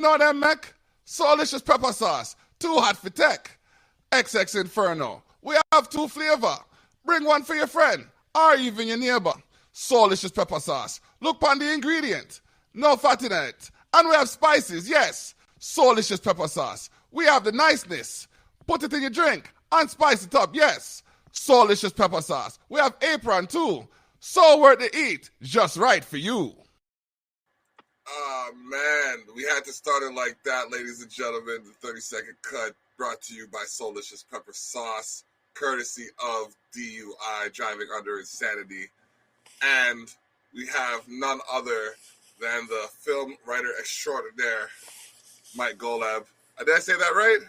know them, Mac? Soulicious pepper sauce. Too hot for tech. XX Inferno. We have 2 flavor. Bring one for your friend or even your neighbor. Soulicious pepper sauce. Look on the ingredient. No fat in it. And we have spices, yes. Soulicious pepper sauce. We have the niceness. Put it in your drink and spice it up, yes. Soulicious pepper sauce. We have apron too. So worth to eat. Just right for you. Oh, man. We had to start it like that, ladies and gentlemen. The 30-second cut brought to you by Soulicious Pepper Sauce, courtesy of DUI, Driving Under Insanity. And we have none other than the film writer extraordinaire, Mike Golab. Did I say that right?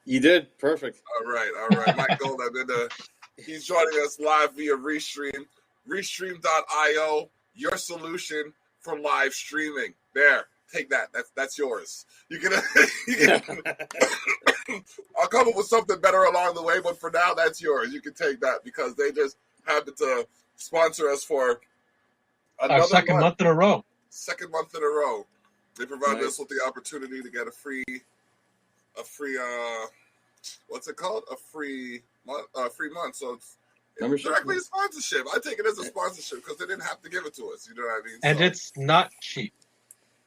You did. Perfect. All right. Mike Golab. He's joining us live via Restream. Restream.io, your solution for live streaming. There, take that. That's yours. You can I'll come up with something better along the way, but for now, that's yours. You can take that because they just happened to sponsor us for our second month in a row. Second month in a row. They provided us with the opportunity to get a free what's it called? A free month. So it's directly a sponsorship. I take it as a sponsorship because they didn't have to give it to us. You know what I mean? And it's not cheap.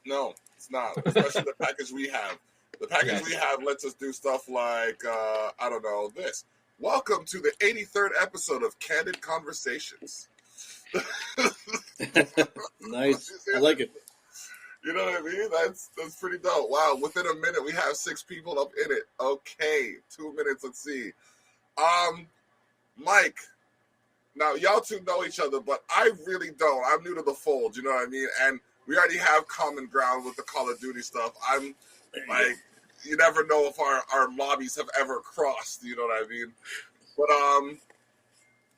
No, it's not. Especially the package we have. The package we have lets us do stuff like, I don't know, this. Welcome to the 83rd episode of Candid Conversations. Nice. I like it. You know what I mean? That's pretty dope. Wow, within a minute we have 6 people up in it. Okay, 2 minutes, let's see. Mike, now y'all two know each other, but I really don't. I'm new to the fold, you know what I mean? And we already have common ground with the Call of Duty stuff. I'm like, you never know if our lobbies have ever crossed, you know what I mean? But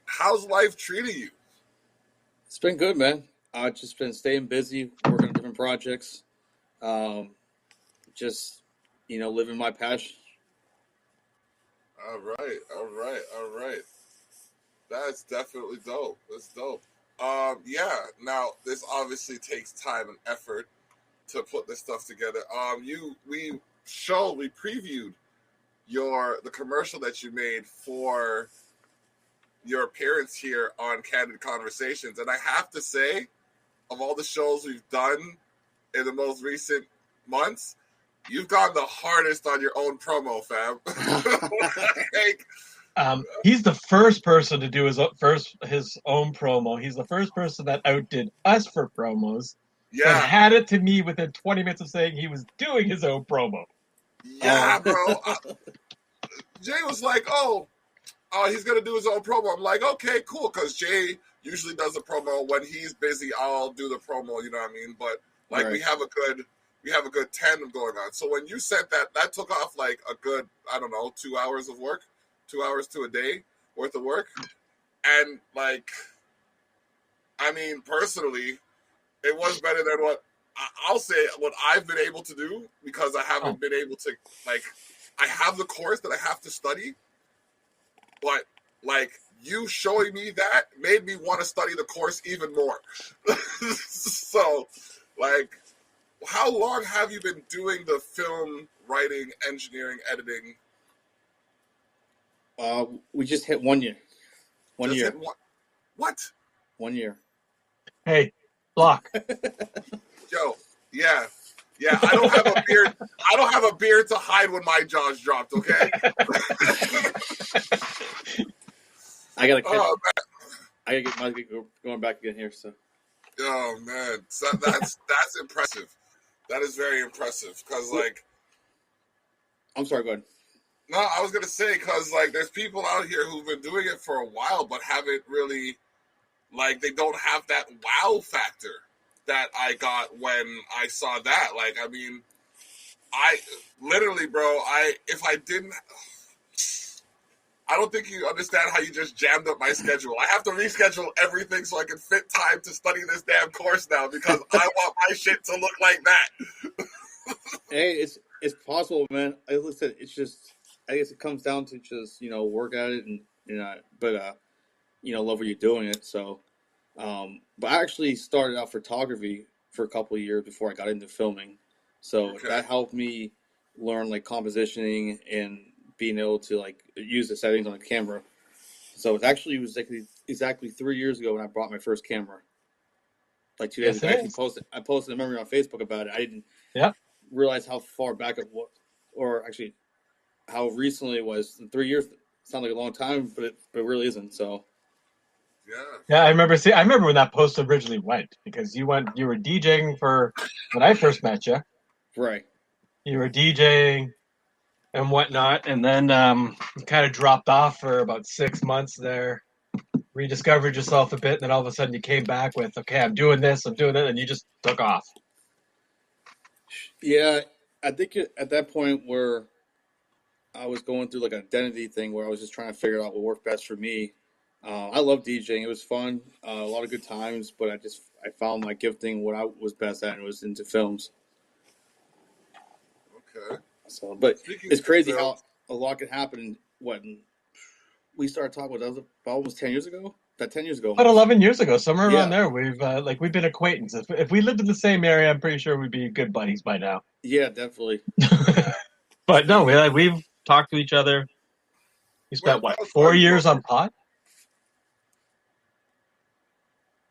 how's life treating you? It's been good, man. I've just been staying busy, working on different projects. Just, living my passion. All right. That's definitely dope. That's dope. Yeah. Now this obviously takes time and effort to put this stuff together. We previewed the commercial that you made for your appearance here on Candid Conversations, and I have to say, of all the shows we've done in the most recent months, you've gone the hardest on your own promo, fam. He's the first person to do his own promo. He's the first person that outdid us for promos. Yeah. And had it to me within 20 minutes of saying he was doing his own promo. Yeah, bro. Jay was like, oh, he's going to do his own promo. I'm like, okay, cool, because Jay usually does a promo. When he's busy, I'll do the promo, you know what I mean? But, right. we have a good tandem going on. So when you said that took off like a good, 2 hours of work, 2 hours to a day worth of work. And, personally, it was better than what I've been able to do, because I haven't been able to, I have the course that I have to study, but, you showing me that made me want to study the course even more. So, how long have you been doing the film writing, engineering, editing? We just hit 1 year. One year. What? 1 year. Hey, block. Yo, yeah. I don't have a beard. I don't have a beard to hide when my jaw's dropped. Okay. I gotta get my going back again here. So. Oh man, so that's impressive. That is very impressive, because I'm sorry. Go ahead. No, I was gonna say, because there's people out here who've been doing it for a while but haven't really, they don't have that wow factor that I got when I saw that. I literally, bro, if I didn't, I don't think you understand how you just jammed up my schedule. I have to reschedule everything so I can fit time to study this damn course now, because I want my shit to look like that. Hey, it's possible, man. Listen, it's just, I guess it comes down to just, work at it and, love what you're doing it. So, but I actually started out photography for a couple of years before I got into filming. So Okay. that helped me learn like compositioning and being able to like use the settings on the camera. So it was exactly 3 years ago when I bought my first camera. Like 2 days Yes, ago, it is. I posted a memory on Facebook about it. I didn't Yep. realize how far back it was, or actually how recently it was. 3 years sounds like a long time, but it really isn't. So Yeah. Yeah, I remember. I remember when that post originally went because you were DJing for when I first met you. right. You were DJing and whatnot, and then you kind of dropped off for about 6 months there. Rediscovered yourself a bit, and then all of a sudden you came back with, okay, I'm doing this, I'm doing that, and you just took off. Yeah, I think at that point where I was going through like an identity thing where I was just trying to figure out what worked best for me. I love DJing; it was fun, a lot of good times. But I found my gifting, what I was best at, and it was into films. Okay. So, but Speaking it's of crazy how films, a lot could happen. When we started talking about that was about almost 10 years ago. That 10 years ago, About almost. 11 years ago, somewhere around Yeah, there, we've been acquaintances. If we lived in the same area, I'm pretty sure we'd be good buddies by now. yeah, definitely. But no, speaking, we've talked to each other. We spent what whereabouts are 4 you years on located? pot?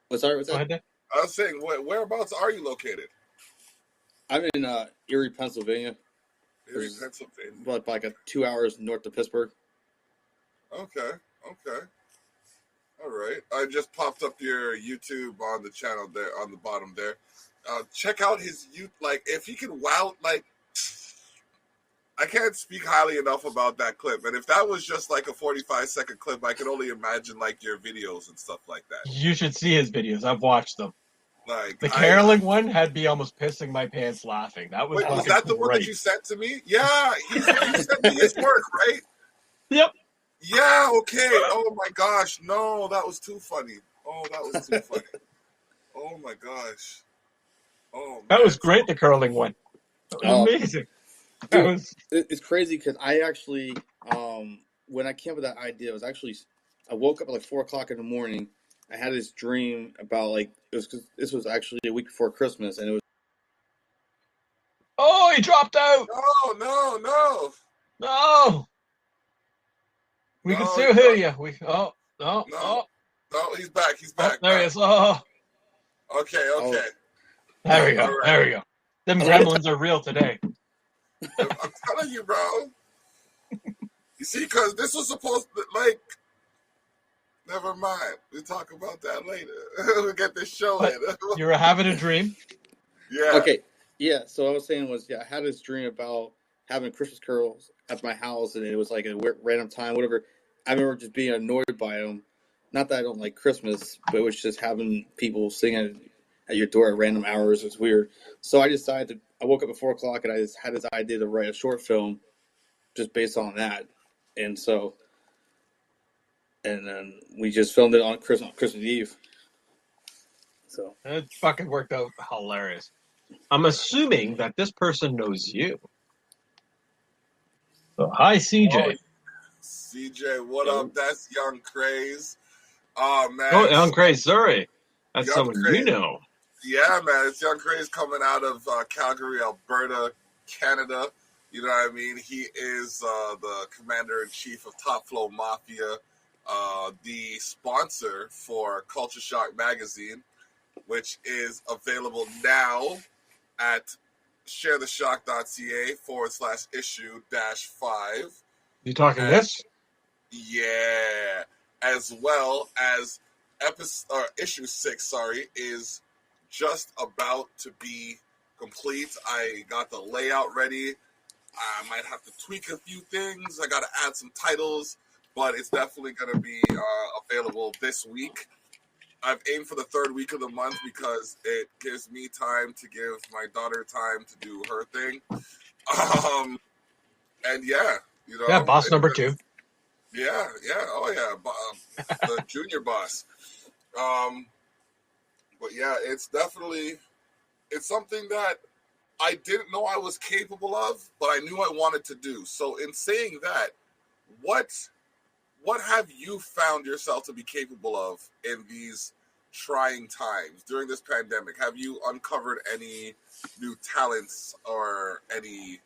But sorry, what's Go that? ahead, Dave. I was saying, whereabouts are you located? I'm in Erie, Pennsylvania, which Erie, is Pennsylvania. about like 2 hours north of Pittsburgh. Okay. Okay. All right. I just popped up your YouTube on the channel there on the bottom there. Check out his like if he can wow like I can't speak highly enough about that clip. And if that was just like a 45-second clip, I could only imagine like your videos and stuff like that. You should see his videos. I've watched them. Like The I caroling one had me almost pissing my pants laughing. That was wait, was fucking that the one that great. you sent to me? Yeah, you sent me his work, right? Yep. Yeah, okay. Oh my gosh. No, that was too funny. Oh, that was too funny. Oh my gosh. Oh That man. was great, the curling one. That was Uh, amazing. That Dude, was it's crazy because I actually, when I came up with that idea, it was actually, I woke up at like 4 o'clock in the morning. I had this dream about like, it was, 'cause this was actually a week before Christmas, and it was, Oh, he dropped out. No, no, no. No. We can No, he still hear dropped. you. We oh no No. oh No, he's back. He's oh back. there he is. Oh, Okay, oh, okay. there we All go. right. There we go. Them I like to gremlins are real today. I'm telling you, bro. You see, because this was supposed to, like, never mind. We'll talk about that later. We'll get this show But in. you were having a dream. Yeah. okay, yeah. So I was saying was, yeah, I had this dream about having Christmas carols at my house, and it was like a random time, whatever. I remember just being annoyed by them. Not that I don't like Christmas, but it was just having people singing at your door at random hours. It was weird. So I decided to. I woke up at 4 o'clock, and I just had this idea to write a short film just based on that. And so, and then we just filmed it on Christmas Eve. So, It fucking worked out hilarious. I'm assuming that this person knows you. So, hi, Oh, CJ. CJ, what yo, up? That's Young Craze. Oh, Oh, man. I'm crazy. Sorry. That's Young someone you Craze. know. Yeah, man. It's Young Craze coming out of Calgary, Alberta, Canada. You know what I mean? He is the commander-in-chief of Top Flow Mafia, the sponsor for Culture Shock Magazine, which is available now at sharetheshock.ca/issue-5. You talking And this? yeah, as well as issue 6, is just about to be complete. I got the layout ready. I might have to tweak a few things. I got to add some titles, but it's definitely going to be available this week. I've aimed for the third week of the month because it gives me time to give my daughter time to do her thing. And yeah, you know, Yeah, boss number 2. yeah, oh yeah, the junior boss. But yeah, it's something that I didn't know I was capable of, but I knew I wanted to do. So in saying that, what have you found yourself to be capable of in these trying times during this pandemic, have you uncovered any new talents or any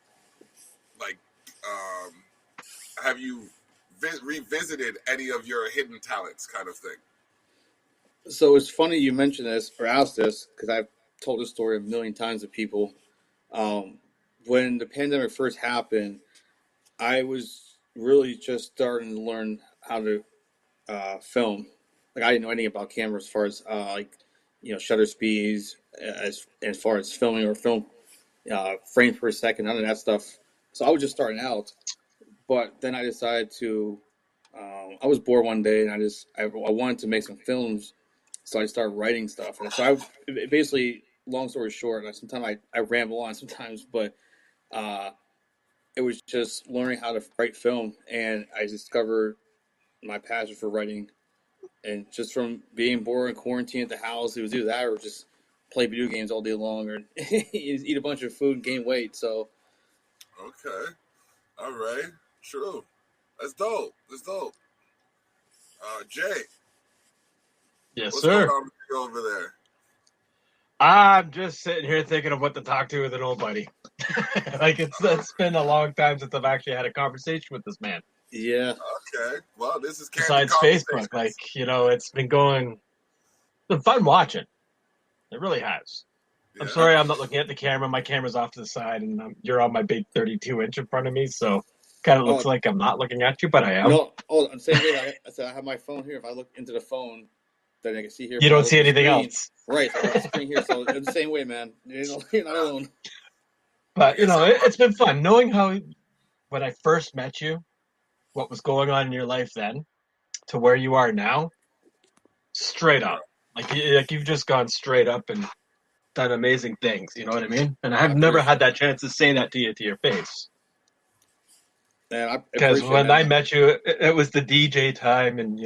like have you revisited any of your hidden talents kind of thing? So it's funny you mentioned this or asked this because I've told this story a million times to people. Um, when the pandemic first happened, I was really just starting to learn how to film. Like I didn't know anything about camera as far as shutter speeds, as far as filming or film frames per second, none of that stuff. So I was just starting out, but then I decided to. I was bored one day, and I wanted to make some films, so I started writing stuff. And so basically, long story short, sometimes I ramble on sometimes, but uh, it was just learning how to write film, and I discovered my passion for writing. And just from being bored and quarantined at the house, it was either that or just play video games all day long, or eat a bunch of food and gain weight. So, Okay, all right, true. That's dope. That's dope. Jay, Yes, what's going sir. on with you over there? I'm just sitting here thinking of what to talk to with an old buddy. Like it's been a long time since I've actually had a conversation with this man. yeah, Okay, well, this is Candid Besides Facebook, Conversations. it's been fun watching. It really has. I'm Yeah. sorry I'm not looking at the camera. My camera's off to the side, and you're on my big 32-inch in front of me, so kind of looks oh like I'm not looking at you, but I am. no, the same way. I said I have my phone here. If I look into the phone, then I can see here. You But I don't look see at the anything screen. else. Right, so I got the screen here. So it's the same way, man. You're not alone. But, Like I said, it's been fun knowing when I first met you, what was going on in your life then to where you are now, straight up. Like you've just gone straight up and done amazing things. You know what I mean? And I I've never had appreciate that it, chance to say that to your face. man. I Because appreciate it, when man. I met you, it was the DJ time and,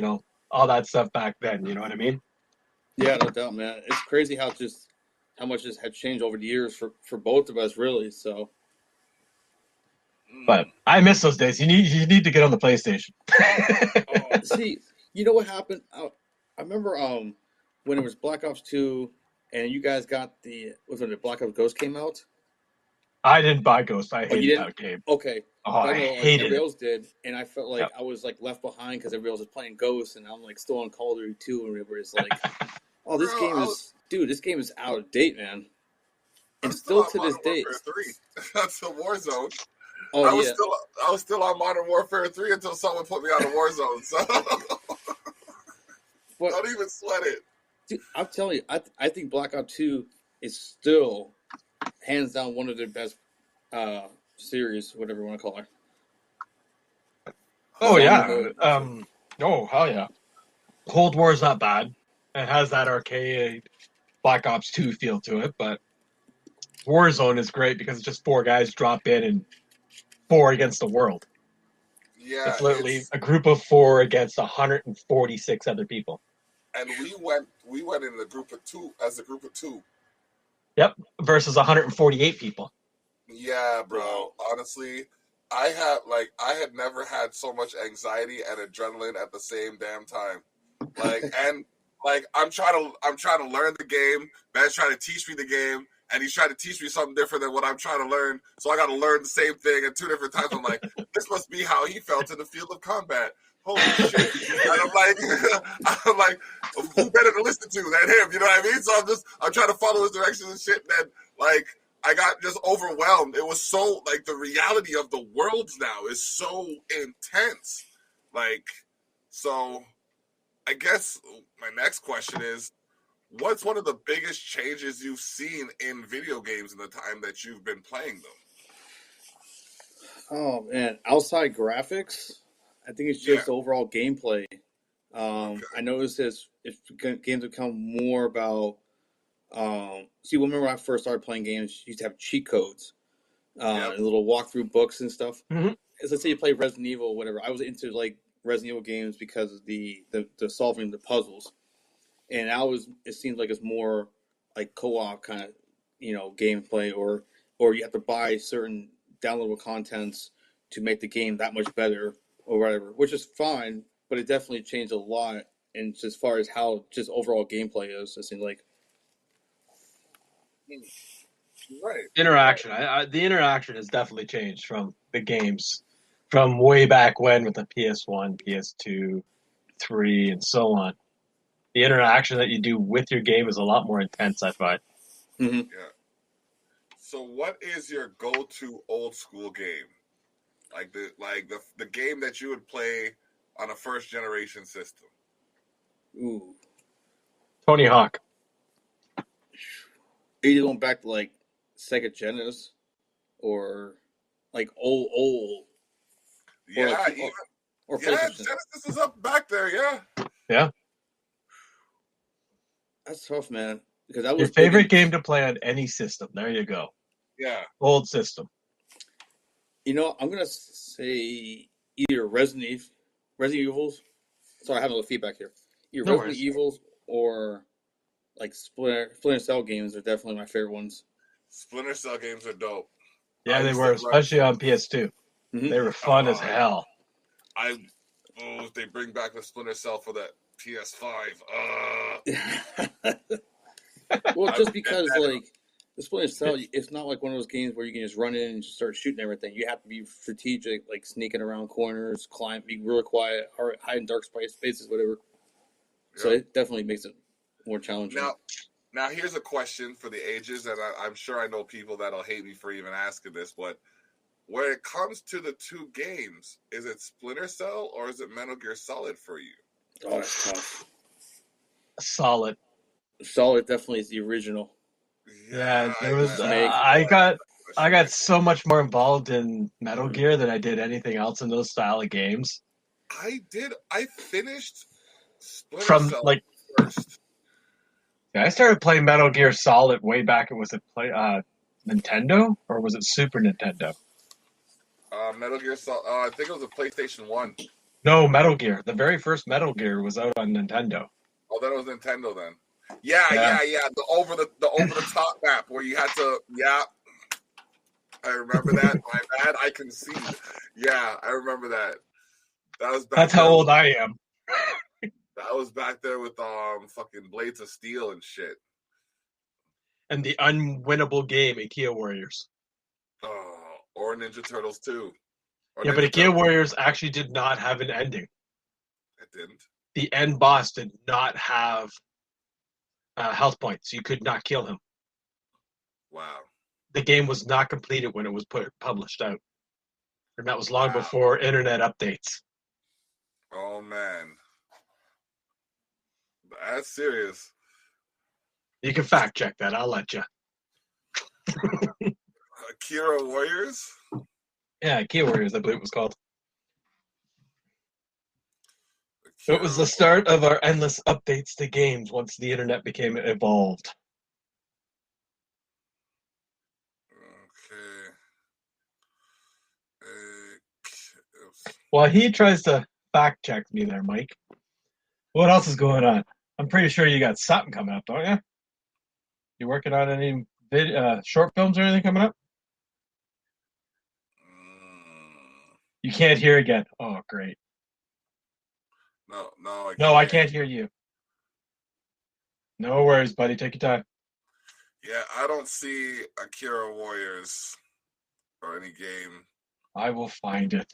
all that stuff back then. You know what I mean? Yeah, no doubt, man. It's crazy how much this had changed over the years for both of us, really. So, But I miss those days. You need to get on the PlayStation. see, you know what happened? I remember when it was Black Ops 2, and you guys got was when the Black Ops Ghost came out. I didn't buy Ghost. I Oh, you hated didn't? that game. Okay. Oh, But I I know like hated everybody it. else did, and I felt like Yep. I was like left behind because everybody else was playing Ghost, and I'm like still on Call of Duty 2, and everybody's like, "Oh, bro, this game is out of date, man." I'm And still still on to this Modern day, Warfare 3. That's the Warzone. oh I was yeah, still I was still on Modern Warfare 3 until someone put me on the Warzone. So but don't even sweat it. dude, I'm telling you, I think Black Ops 2 is still hands down one of the best series, whatever you want to call it. Oh Zombie yeah. mode. Oh hell yeah. Cold War is not bad. It has that arcade Black Ops 2 feel to it, but Warzone is great because it's just four guys drop in and four against the world. Yeah, It's literally it's a group of four against 146 other people. and we went in the group of two as a group of two. Yep, versus 148 people. Yeah, bro. Wow. Honestly, I had never had so much anxiety and adrenaline at the same damn time. Like I'm trying to learn the game. Man's trying to teach me the game, and he's trying to teach me something different than what I'm trying to learn. So I got to learn the same thing at two different times. I'm like, this must be how he felt in the field of combat. Holy shit! And I'm like, who better to listen to than him? You know what I mean? So I'm trying to follow his directions and shit. And then like I got just overwhelmed. It was so like the reality of the worlds now is so intense. Like so. I guess my next question is, what's one of the biggest changes you've seen in video games in the time that you've been playing them? Oh man, outside graphics, I think it's Yeah. just overall gameplay. Okay. I noticed this if games become more about. See, remember when I first started playing games, you used to have cheat codes, Yep. and little walkthrough books and stuff. Mm-hmm. As let's say you play Resident Evil, or whatever. I was into like Resident Evil games because of the solving the puzzles, and it seems like it's more like co-op kind of gameplay, or you have to buy certain downloadable contents to make the game that much better or whatever, which is fine, but it definitely changed a lot and as far as how just overall gameplay is, it seems like. Right. Interaction. The interaction has definitely changed from the games from way back when with the PS1, PS2, 3, and so on. The interaction that you do with your game is a lot more intense, I find. Mm-hmm. Yeah. So, what is your go-to old school game? Like the game that you would play on a first generation system? Ooh. Tony Hawk. Are you going back to like Sega Genesis or like old? Yeah, like, even or yeah, PlayStation? Genesis is up back there. Yeah. Yeah. That's tough, man. Because I Your was favorite game to play on any system. There you go. Yeah. Old system. You know, I'm gonna say either Resident Evils. Sorry, I have a little feedback here. Either No Resident worries. Evils or like Splinter Cell games are definitely my favorite ones. Splinter Cell games are dope. Yeah, I they used were, to run- especially on PS2. Mm-hmm. They were fun as hell. If they bring back the Splinter Cell for that PS5. Well, I just would because get that. like the Splinter Cell, it's not like one of those games where you can just run in and just start shooting everything. You have to be strategic, like sneaking around corners, be really quiet, or hide in dark spaces, whatever. So Yeah. it definitely makes it more challenging. Now here's a question for the ages, and I'm sure I know people that'll hate me for even asking this, but when it comes to the two games, is it Splinter Cell or is it Metal Gear Solid for you? Oh, that's tough. Solid. Solid definitely is the original. Yeah, there was. Snake. I got so much more involved in Metal Gear than I did anything else in those style of games. I finished Splinter From Cell like, first. yeah, I started playing Metal Gear Solid way back. Was it Nintendo or was it Super Nintendo? Metal Gear Solid. I think it was a PlayStation 1. No, Metal Gear. The very first Metal Gear was out on Nintendo. Oh, then it was Nintendo then. Yeah. The over the top map where you had to. Yeah, I remember that. My bad. I concede. Yeah, I remember that. That was back. That's how old I am. That was back there with fucking Blades of Steel and shit. And the unwinnable game, IKEA Warriors. Or Ninja Turtles 2. Yeah, but IKEA Warriors actually did not have an ending. It didn't. The end boss did not have health points. You could not kill him. Wow. The game was not completed when it was published out. And that was long before internet updates. Oh, man. That's serious. You can fact check that. I'll let you. Akira Warriors? Yeah, IKEA Warriors, I believe it was called. Akira It was the start of our endless updates to games once the internet became evolved. Okay. While he tries to fact check me there, Mike, what else is going on? I'm pretty sure you got something coming up, don't you? You working on any short films or anything coming up? You can't hear again. Oh, great. No, I can't hear you. No worries, buddy. Take your time. Yeah, I don't see Akira Warriors or any game I will find it.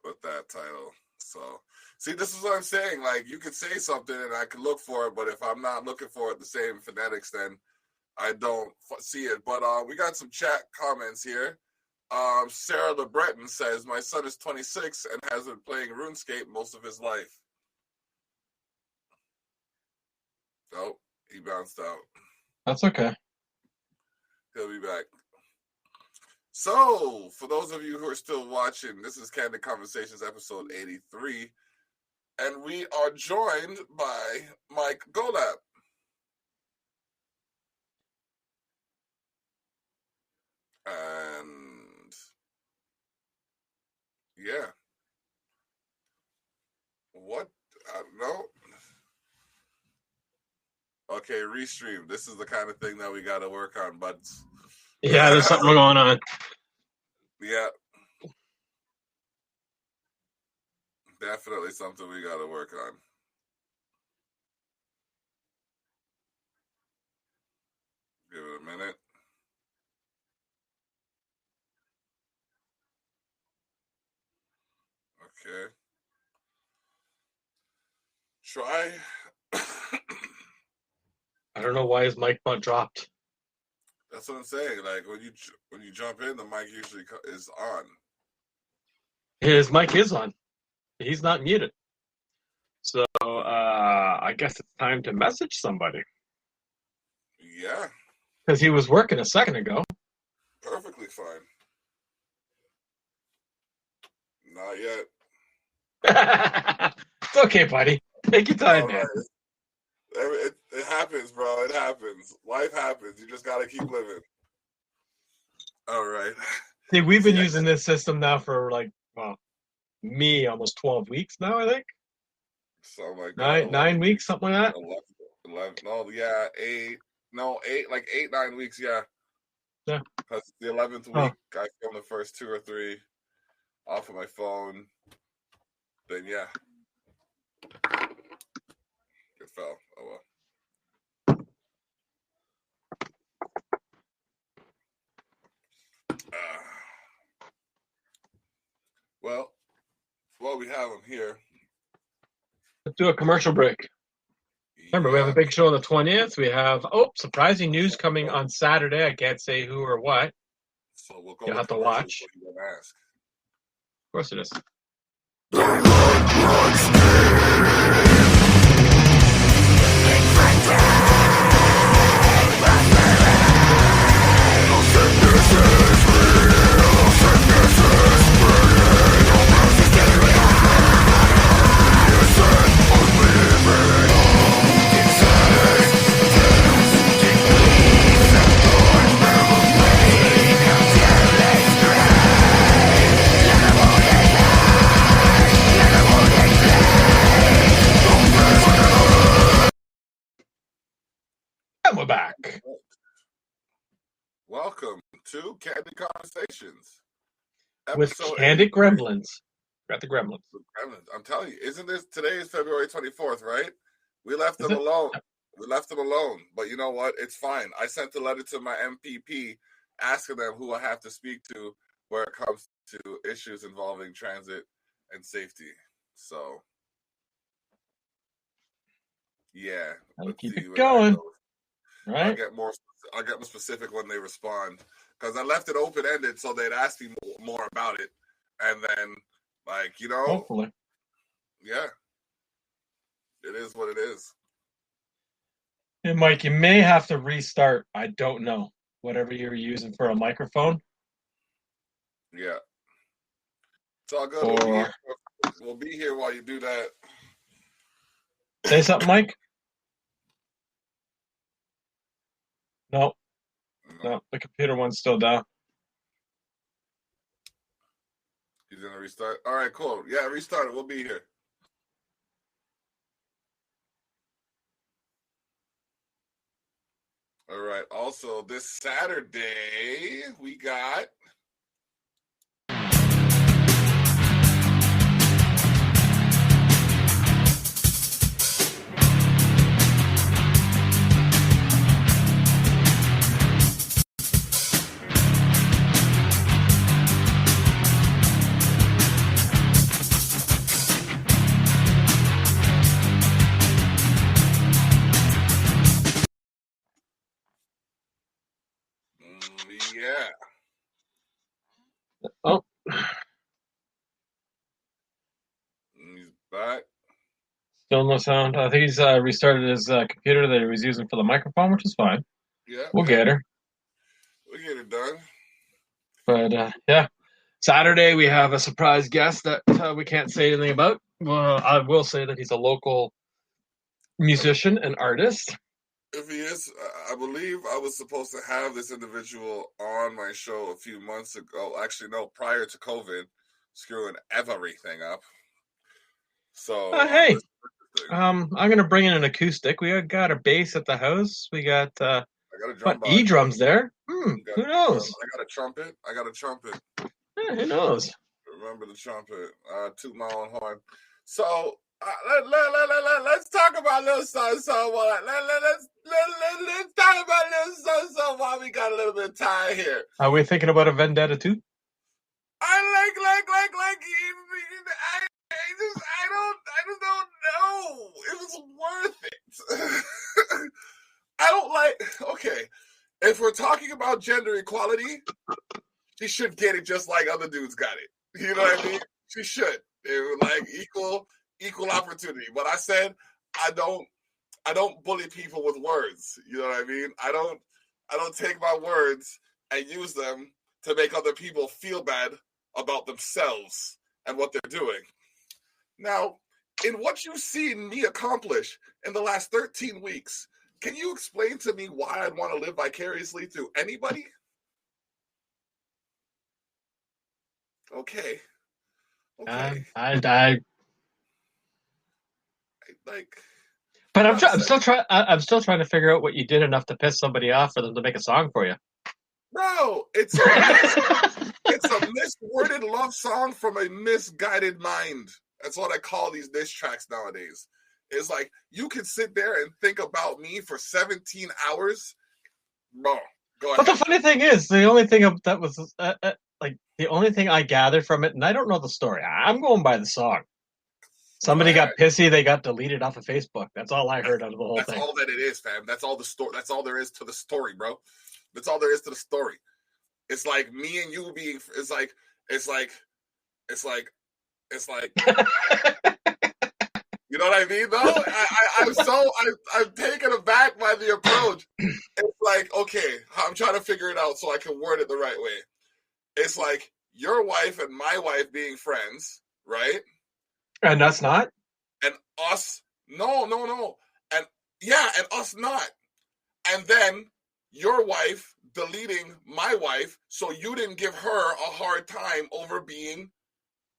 with that title. So, see, this is what I'm saying. Like, you could say something and I could look for it, but if I'm not looking for it the same phonetics, then I don't see it. But we got some chat comments here. Sarah LeBreton says, my son is 26 and has been playing RuneScape most of his life. Oh, he bounced out. That's okay. He'll be back. So, for those of you who are still watching, this is Candid Conversations episode 83, and we are joined by Mike Golab. And yeah. What? I don't know. Okay, restream. This is the kind of thing that we got to work on, buds. Yeah, there's something going on. Yeah. Definitely something we got to work on. Give it a minute. Okay. Try. I don't know why his mic button dropped. That's what I'm saying. Like when you jump in, the mic usually is on. His mic is on. He's not muted. So I guess it's time to message somebody. Yeah. Because he was working a second ago. Perfectly fine. Not yet. It's okay, buddy. Take your time, man. Right. It happens, bro. It happens. Life happens. You just gotta keep living. All right. See, we've been using this system now for me almost 12 weeks now, I think. Something like that. 9 weeks, something like that. 11, no, yeah, 8. No, 8, like 8, 9 weeks, yeah. Yeah. Because the 11th week, I filmed the first 2 or 3 off of my phone. Then, yeah. It fell. Oh, well. Well, we have them here. Let's do a commercial break. Remember, we have a big show on the 20th. We have, surprising news coming on Saturday. I can't say who or what. So we'll go. You'll have to watch. Ask. Of course it is. And we're back. Welcome to Candid Conversations. With Candid Gremlins. Got the Gremlins. I'm telling you, isn't this, today is February 24th, right? We left them alone. We left them alone. But you know what? It's fine. I sent a letter to my MPP asking them who I have to speak to where it comes to issues involving transit and safety. So, yeah. Let's keep it going. Right? I'll get more specific when they respond. Because I left it open-ended so they'd ask me more about it. And then, hopefully. Yeah. It is what it is. And Mike, you may have to restart, I don't know, whatever you're using for a microphone. Yeah. It's all good. We'll be here while you do that. Say something, Mike? No, the computer one's still down. He's going to restart? All right, cool. Yeah, restart it. We'll be here. All right. Also, this Saturday, we got... Yeah. Oh. He's back. Still no sound. I think he's restarted his computer that he was using for the microphone, which is fine. Yeah. We'll get her. We'll get it done. But, yeah. Saturday, we have a surprise guest that we can't say anything about. Well, I will say that he's a local musician and artist. If he is, I believe I was supposed to have this individual on my show a few months ago. Actually, no, prior to COVID, screwing everything up. So, hey, I'm going to bring in an acoustic. We got a bass at the house. We got E-drums there. Who knows? I got a trumpet. Yeah, who knows? Remember the trumpet. Toot my own horn. So, Let's talk about little so. Let's talk about little so while we got a little bit of time here. Are we thinking about a vendetta too? I just don't know. It was worth it. I don't like. Okay, if we're talking about gender equality, she should get it just like other dudes got it. You know what I mean? She should. They were like equal opportunity. But I said I don't bully people with words. You know what I mean? I don't take my words and use them to make other people feel bad about themselves and what they're doing. Now, in what you've seen me accomplish in the last 13 weeks, can you explain to me why I'd want to live vicariously through anybody? Okay. I like. But I'm still trying to figure out what you did enough to piss somebody off for them to make a song for you. Bro, it's a misworded love song from a misguided mind. That's what I call these diss tracks nowadays. It's like you can sit there and think about me for 17 hours. Bro, go ahead. But the funny thing is, the only thing that was the only thing I gathered from it, and I don't know the story. I'm going by the song. Somebody got pissy. They got deleted off of Facebook. That's all I heard out of the whole thing. That's all that it is, fam. That's all the story. That's all there is to the story, bro. That's all there is to the story. It's like me and you being. It's like. You know what I mean, though? I'm taken aback by the approach. It's like, okay, I'm trying to figure it out so I can word it the right way. It's like your wife and my wife being friends, right? And us not? And us, no. And yeah, and us not. And then your wife deleting my wife so you didn't give her a hard time over being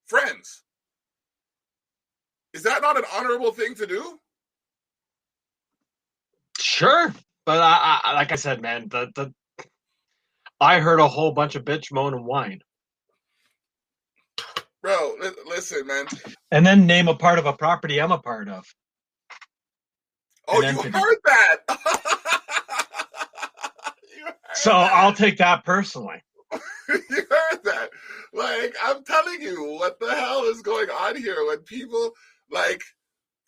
friends. Is that not an honorable thing to do? Sure. But I like I said, man, I heard a whole bunch of bitch, moan, and whine. Bro, listen, man. And then name a part of a property I'm a part of. Oh, you heard that? I'll take that personally. You heard that? Like, I'm telling you, what the hell is going on here when people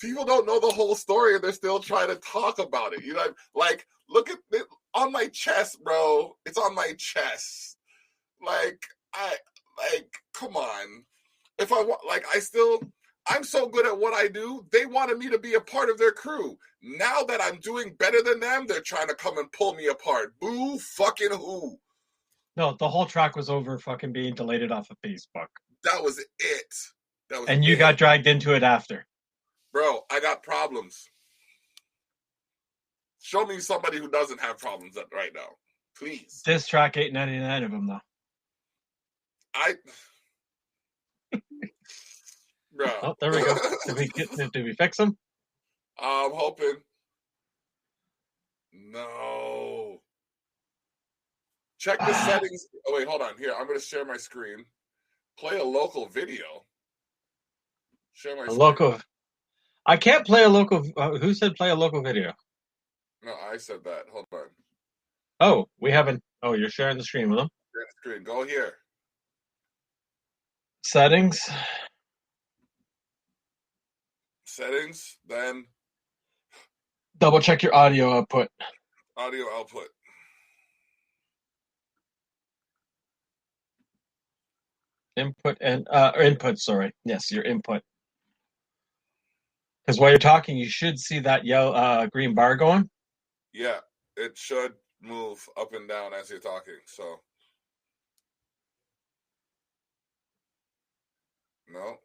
don't know the whole story and they're still trying to talk about it. You know, like, look at it on my chest, bro. It's on my chest. Come on. If I want, I'm so good at what I do. They wanted me to be a part of their crew. Now that I'm doing better than them, they're trying to come and pull me apart. Boo fucking who? No, the whole track was over fucking being deleted off of Facebook. That was it. And you got dragged into it after. Bro, I got problems. Show me somebody who doesn't have problems right now. Please. This track, 899 of them, though. Bro. Oh, there we go. Did we fix them? I'm hoping. No. Check the settings. Oh, wait, hold on. Here, I'm going to share my screen. Play a local video. Share my screen. Local. I can't play a local. Who said play a local video? No, I said that. Hold on. Oh, we haven't. Oh, you're sharing the screen with them? Share the screen. Go here. Settings. Settings, then. Double check your audio output. Audio output. Input and input, sorry. Yes, your input. Because while you're talking, you should see that yellow green bar going. Yeah, it should move up and down as you're talking. So, no.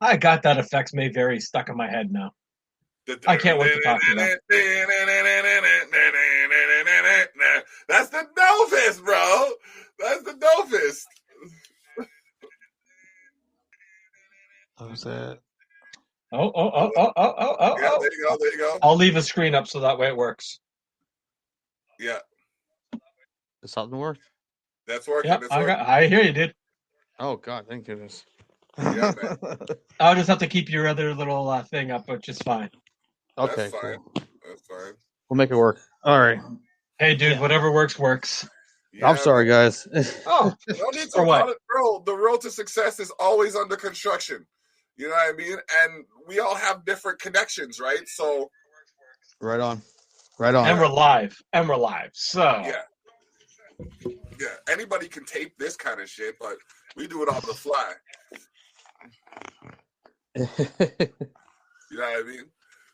I got that effects may vary stuck in my head now. I can't wait to talk to them. That's the dopest, bro. That's the dopest. How's that? Oh. Yeah, there you go. I'll leave a screen up so that way it works. Yeah. Does something work? That's working. Yep, That's working. I hear you, dude. Oh God, thank goodness. Yeah, man. I'll just have to keep your other little thing up, which is fine. That's Okay, fine. cool. That's fine. We'll make it work. All right. Hey, dude, whatever works, works. Yeah, I'm sorry, man. guys. Oh, No need to or what? bro. The road to success is always under construction. You know what I mean? And we all have different connections, right? So Right on. Right on. And we're live. And we're live. So yeah. Anybody can tape this kind of shit, but we do it on the fly. You know what I mean?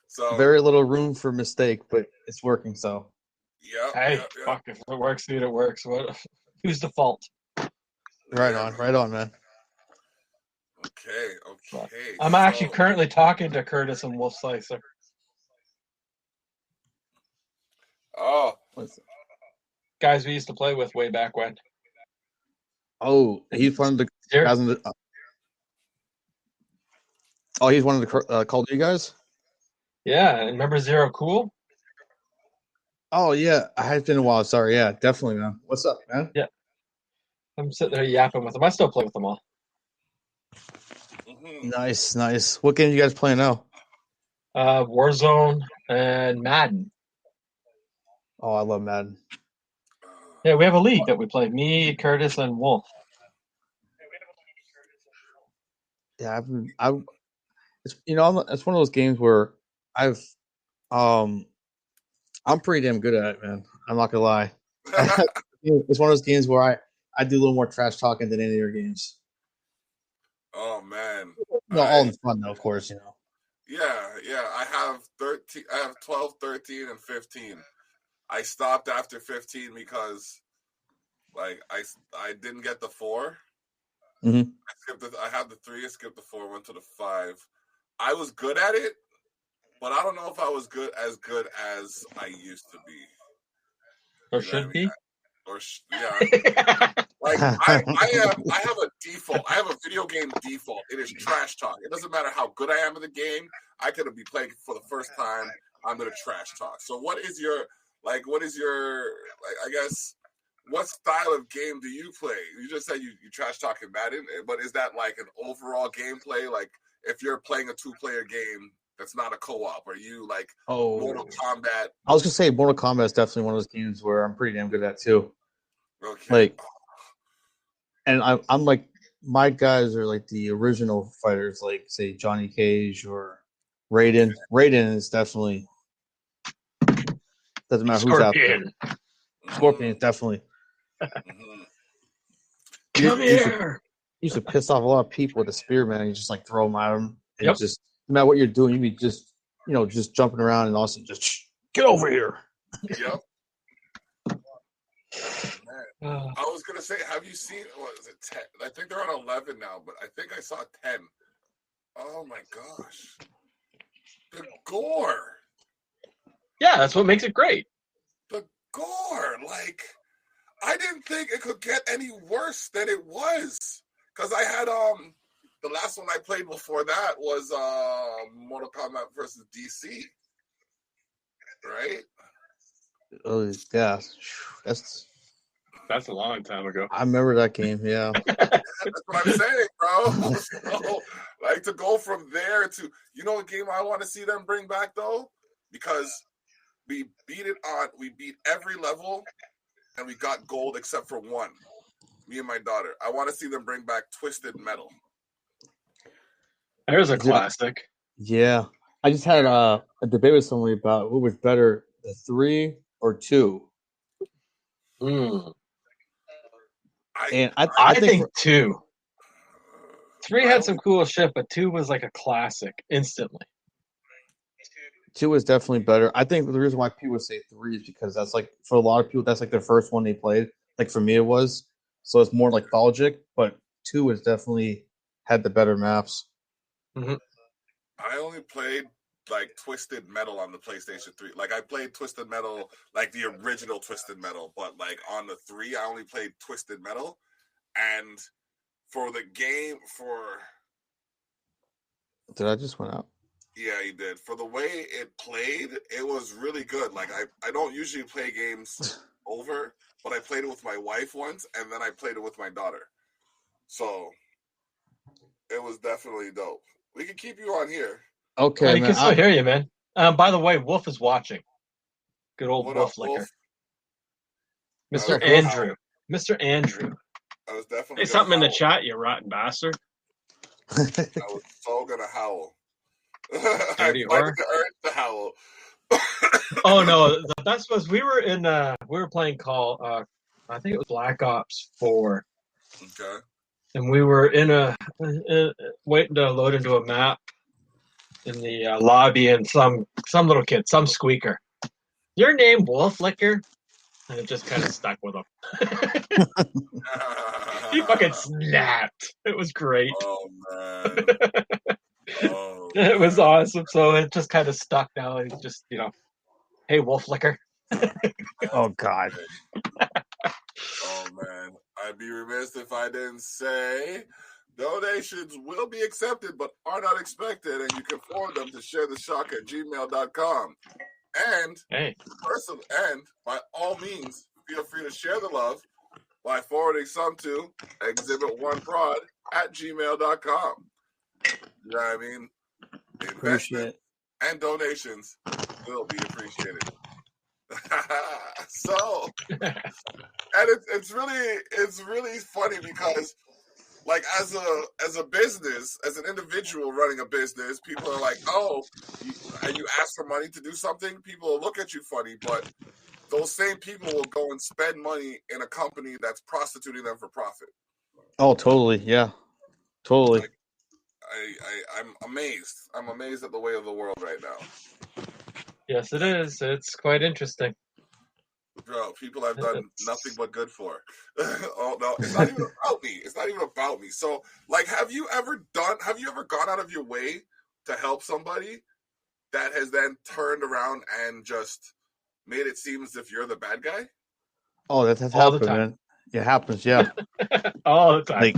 So Very little room for mistake, but it's working. So yeah. hey, Yeah. fuck, if it works, dude, it works. What? Who's the fault? right on, man. Okay. I'm actually currently talking to Curtis and Wolf Slicer. Oh, Guys we used to play with way back when. Oh, he's one of the guys in the. Oh, he's one of the Call of Duty guys. Yeah, remember Zero Cool? Oh yeah, I have been a while. Sorry, yeah, definitely, man. What's up, man? Yeah. I'm sitting there yapping with them. I still play with them all. Nice. What game you guys playing now? Warzone and Madden. Oh, I love Madden. Yeah, we have a league that we play. Me, Curtis, and Wolf. Yeah, it's it's one of those games where I'm pretty damn good at it, man. I'm not gonna lie. It's one of those games where I do a little more trash talking than any of your games. Oh man. All in fun though, of course, you know. Yeah. I have 13. I have 12, 13, and 15. I stopped after 15 because, like, I didn't get the 4. Mm-hmm. I had the 3. I skipped the 4. Went to the 5. I was good at it, but I don't know if I was good as I used to be. Or should be. Like I have a default. I have a video game default. It is trash talk. It doesn't matter how good I am in the game. I could be playing for the first time. I'm gonna trash talk. So what is your I guess what style of game do you play? You just said you trash talk in Madden, but is that like an overall gameplay? Like if you're playing a 2-player game that's not a co-op, are you like Mortal Kombat? I was gonna say Mortal Kombat is definitely one of those games where I'm pretty damn good at too. Okay. And I'm like, my guys are like the original fighters, like say Johnny Cage or Raiden. Okay. Raiden is definitely doesn't matter who's out there. Scorpion, definitely. Come here. Used to piss off a lot of people with a spear, man. You just like throw them at them, and just no matter what you're doing, you be just just jumping around and also just get over here. Yep. I was gonna say, have you seen? What is it? 10? I think they're on 11 now, but I think I saw 10. Oh my gosh, the gore! Yeah, that's what makes it great. The gore, like I didn't think it could get any worse than it was. Because I had the last one I played before that was Mortal Kombat versus DC, right? Oh yeah, That's a long time ago. I remember that game. Yeah, that's what I'm saying, bro. So, like to go from there to what game I want to see them bring back though, because we beat every level and we got gold except for one. Me and my daughter. I want to see them bring back Twisted Metal. There's a classic. Yeah, I just had a debate with somebody about who was better, the 3 or 2. And I think 2. 3 had some cool shit, but 2 was like a classic instantly. 2 was definitely better. I think the reason why people say 3 is because that's like for a lot of people that's like their first one they played. Like for me it was. So it's more like nostalgic, but 2 was definitely had the better maps. Mm-hmm. I only played like Twisted Metal on the PlayStation 3. Like I played Twisted Metal, like the original Twisted Metal, but like on the 3, I only played Twisted Metal. And for the game, Did I just went out? Yeah, you did. For the way it played, it was really good. Like I don't usually play games over, but I played it with my wife once, and then I played it with my daughter. So it was definitely dope. We can keep you on here. Okay, You man. can still hear you, man. By the way, Wolf is watching. Good old What Wolf up, Liquor. Wolf? Mr. That was- Andrew. Mr. Andrew. I was definitely Say gonna something in the howl. chat, you rotten bastard. I was so gonna howl. I Dirty fighting whore. the urge to howl. Oh no, the best was we were playing call I think it was Black Ops 4. Okay. And we were waiting to load into a map in the lobby, and some little kid, some squeaker. Your name Wolf Liquor? And it just kind of stuck with him. He fucking snapped. It was great. Oh man. Oh, It was man. awesome. So it just kind of stuck now. It's just, hey, Wolf Liquor. Oh God. Oh man. I'd be remiss if I didn't say donations will be accepted but are not expected, and you can forward them to sharetheshock@gmail.com. And Hey, and by all means, feel free to share the love by forwarding some to exhibit1prod@gmail.com. You know what I mean? Appreciate Investment it. and donations will be appreciated. So, and it's really funny because, like, as a business, as an individual running a business, people are like, oh, you ask for money to do something, people will look at you funny, but those same people will go and spend money in a company that's prostituting them for profit. Oh, totally. Yeah, totally. Like, I'm amazed. I'm amazed at the way of the world right now. yes, it is. It's quite interesting. Bro, people I've done nothing but good for. Oh no, it's not even about me. It's not even about me. So, like, have you ever gone out of your way to help somebody that has then turned around and just made it seem as if you're the bad guy? Oh, that's All the happened, time. man. It happens. Yeah. All the time.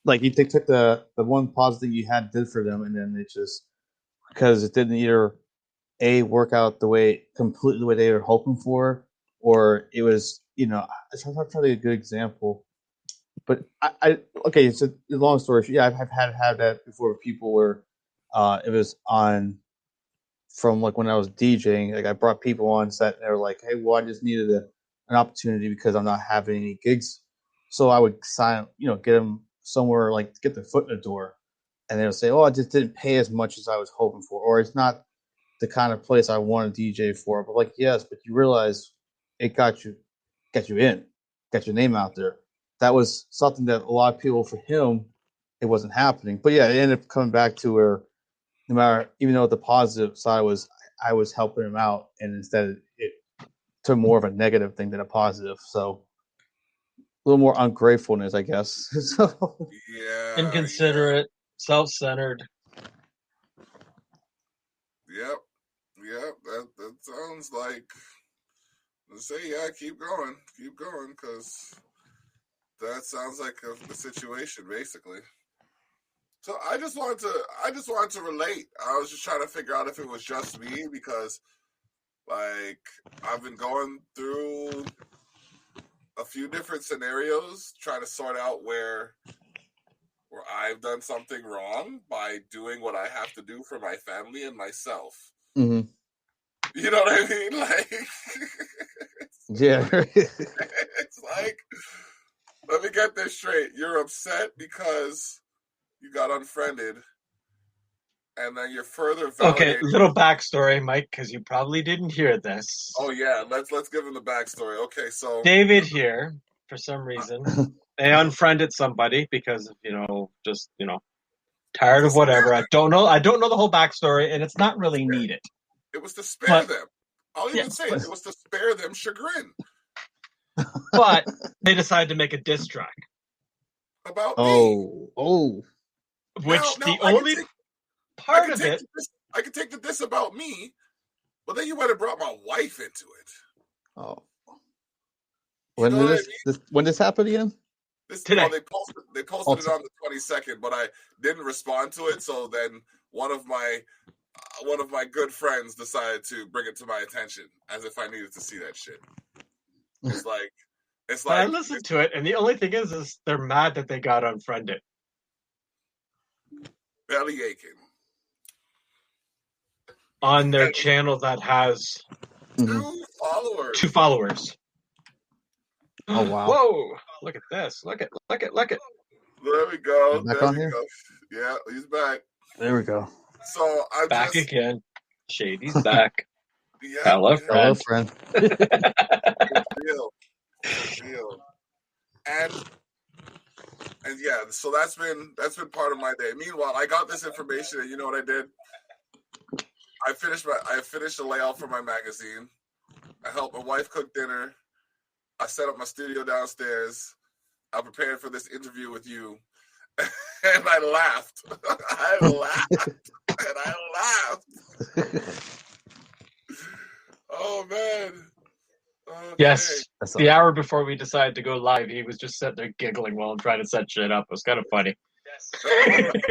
Like you took the one positive thing you had did for them, and then it just because it didn't either work out completely the way they were hoping for, or it was I'm trying to get a good example. But I okay, it's a long story short. Yeah, I've had that before with people where it was on from like when I was DJing, like I brought people on set and they were like, hey, well, I just needed an opportunity because I'm not having any gigs. So I would get them somewhere, like get their foot in the door, and they'll say, oh, I just didn't pay as much as I was hoping for, or it's not the kind of place I want to DJ for. But like, yes, but you realize it got you in, got your name out there. That was something that a lot of people, for him, it wasn't happening. But yeah, it ended up coming back to where no matter, even though the positive side was I was helping him out, and instead it took more of a negative thing than a positive. So a little more ungratefulness, I guess. So, Yeah. Inconsiderate, self-centered. Yep. That sounds like. Let's say, yeah, keep going, because that sounds like the situation, basically. So I just wanted to relate. I was just trying to figure out if it was just me because, like, I've been going through a few different scenarios trying to sort out where I've done something wrong by doing what I have to do for my family and myself. mm-hmm. You know what I mean? Like, yeah, it's like, let me get this straight. You're upset because you got unfriended, and then you're further validating. Okay, little backstory, Mike, because you probably didn't hear this. Oh yeah, let's give him the backstory. Okay, so David here, for some reason, they unfriended somebody because of tired of whatever. I don't know the whole backstory, and it's not really needed. It was to spare them. I'll even say but, it was to spare them chagrin. But they decided to make a diss track About me. Oh. Which now, the only part of it. I could take the diss about me, but then you might have brought my wife into it. Oh. When this happened again? Today. Well, they posted it on the 22nd, but I didn't respond to it. So then one of my good friends decided to bring it to my attention as if I needed to see that shit. It's like But I listened to it, and the only thing is they're mad that they got unfriended. belly aching. On their channel that has 2 followers. 2 followers. Oh wow! Whoa! Look at this! Look at! There we go. Back there on we here? go. Yeah, he's back. There we go. So I'm Back just again. Shady's back. yeah. Hello, Hello, friend. friend. It's real. It's real. And yeah, so that's been part of my day. Meanwhile, I got this information, and you know what I did? I finished the layout for my magazine. I helped my wife cook dinner. I set up my studio downstairs. I prepared for this interview with you, and I laughed. I laughed. Oh man. Okay. Yes. The hour before we decided to go live, he was just sitting there giggling while I'm trying to set shit up. It was kind of funny.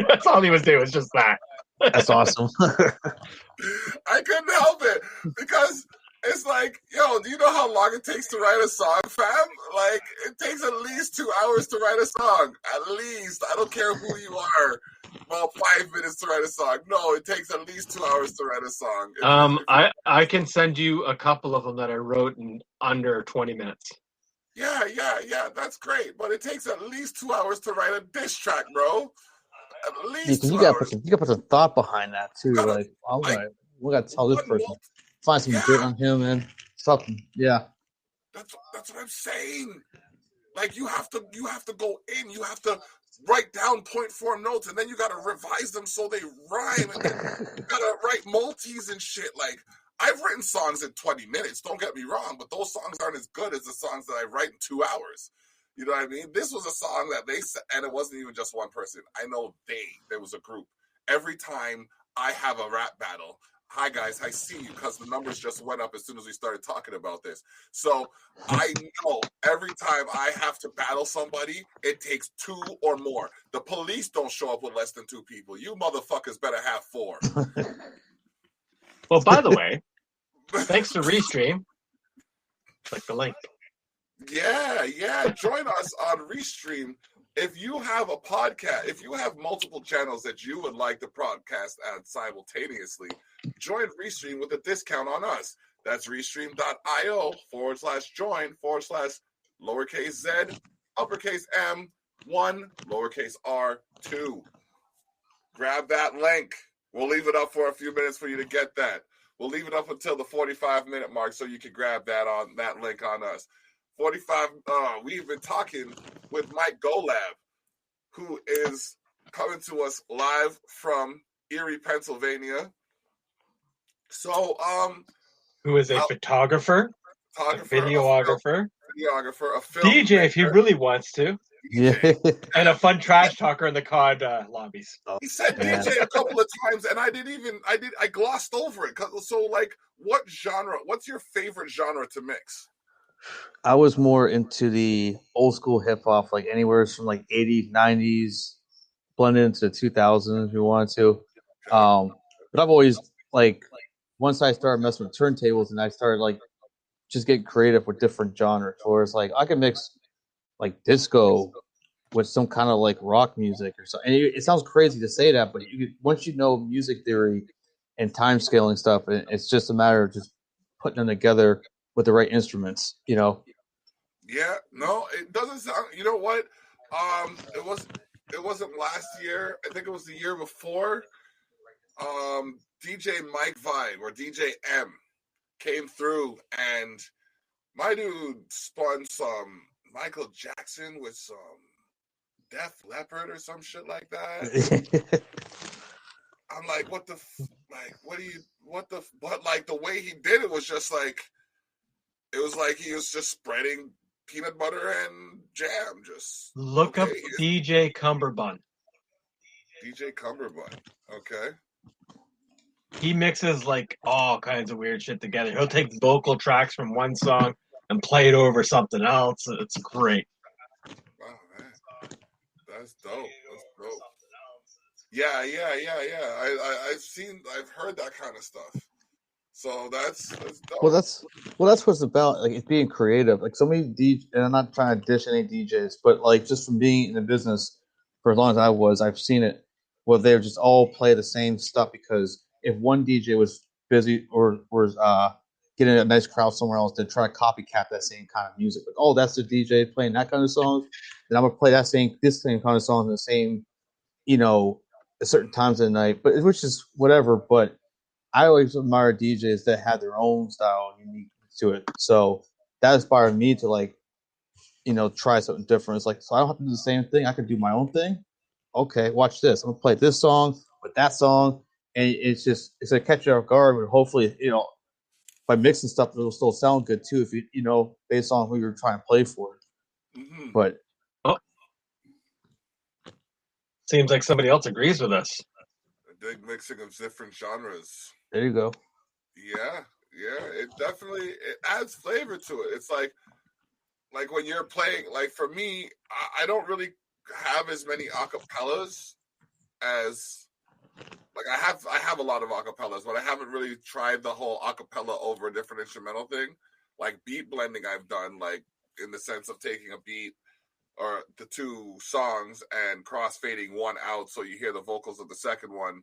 That's all he was doing, was just that. That's awesome. I couldn't help it because it's like, yo, do you know how long it takes to write a song, fam? Like, it takes at least 2 hours to write a song. At least. I don't care who you are. Well, 5 minutes to write a song. No, it takes at least 2 hours to write a song. I can send you a couple of them that I wrote in under 20 minutes. Yeah, that's great. But it takes at least 2 hours to write a diss track, bro. At least you gotta put some thought behind that too. Like, all right, we gotta tell this person. Find some dirt on him and something. Yeah. That's what I'm saying. Like, you have to go in. You have to write down point form notes, and then you gotta revise them so they rhyme. And then you gotta write multis and shit. Like, I've written songs in 20 minutes. Don't get me wrong, but those songs aren't as good as the songs that I write in 2 hours. You know what I mean? This was a song that they said, and it wasn't even just one person. I know there was a group. Every time I have a rap battle, hi guys, I see you, because the numbers just went up as soon as we started talking about this. So I know every time I have to battle somebody, it takes 2 or more. The police don't show up with less than 2 people. You motherfuckers better have 4. Well, by the way, thanks to Restream, click the link. Yeah. Join us on Restream. If you have a podcast, if you have multiple channels that you would like to broadcast at simultaneously, join Restream with a discount on us. That's restream.io/join/lowercase z, uppercase M, 1, lowercase r, 2. Grab that link. We'll leave it up for a few minutes for you to get that. We'll leave it up until the 45-minute mark so you can grab that link on us. 45. We've been talking with Mike Golab, who is coming to us live from Erie, Pennsylvania. So, who is a photographer, a videographer, a film DJ if he really wants to. Yeah. And a fun trash talker in the COD lobbies. He said DJ a couple of times, and I glossed over it. So, like, what genre? What's your favorite genre to mix? I was more into the old school hip hop, like anywhere from like 80s, 90s, blended into the 2000s if you wanted to. But I've always, like, once I started messing with turntables and I started like just getting creative with different genres, where it's like I can mix like disco with some kind of like rock music or something. And it sounds crazy to say that, but once you know music theory and time scaling stuff, it's just a matter of just putting them together with the right instruments, you know. Yeah, no, it doesn't sound. You know what? It wasn't last year. I think it was the year before. DJ Mike Vibe or DJ M came through, and my dude spun some Michael Jackson with some Def Leppard or some shit like that. I'm like, but like the way he did it was just like, it was like he was just spreading peanut butter and jam. Just look up DJ Cumberbund. DJ Cumberbund. Okay. He mixes like all kinds of weird shit together. He'll take vocal tracks from one song and play it over something else. It's great. Wow, man. That's dope. Yeah. I've heard that kind of stuff. So that's dope. Well, that's Well, that's what it's about. Like, it's being creative. Like, so many and I'm not trying to dish any DJs, but like just from being in the business for as long as I was, I've seen it where they just all play the same stuff because if one DJ was busy or was getting a nice crowd somewhere else, they try to copycat that same kind of music. Like, oh, that's the DJ playing that kind of songs, then I'm gonna play this same kind of song in the same, at certain times of the night. But which is whatever. But I always admire DJs that have their own style and unique to it. So that inspired me to try something different. It's like, so I don't have to do the same thing. I can do my own thing. Okay, watch this. I'm gonna play this song with that song, and it's a catch you off guard. But hopefully, by mixing stuff, it'll still sound good too. If based on who you're trying to play for. Mm-hmm. But seems like somebody else agrees with us. A big mixing of different genres. There you go. Yeah. It adds flavor to it. It's like when you're playing. Like for me, I don't really have as many acapellas as like I have a lot of acapellas, but I haven't really tried the whole acapella over a different instrumental thing. Like beat blending, I've done like in the sense of taking a beat or the two songs and cross fading one out so you hear the vocals of the second one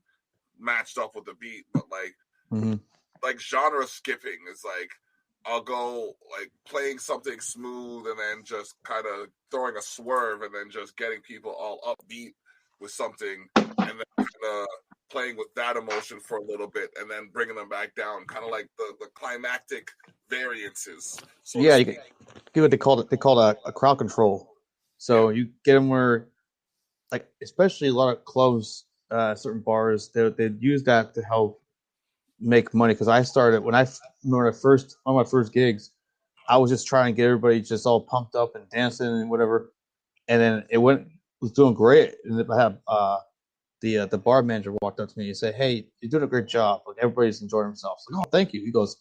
matched up with the beat. But like genre skipping is like I'll go like playing something smooth and then just kind of throwing a swerve and then just getting people all upbeat with something and then kind of playing with that emotion for a little bit and then bringing them back down, kind of like the climactic variances. Yeah, you get what they call a crowd control. So you get them where, like, especially a lot of clubs, certain bars, they use that to help make money. Because I started when I remember one of my first gigs, I was just trying to get everybody just all pumped up and dancing and whatever, and then it was doing great. And I had the bar manager walked up to me and said, "Hey, you're doing a great job. Like everybody's enjoying themselves." Like, oh, thank you. He goes,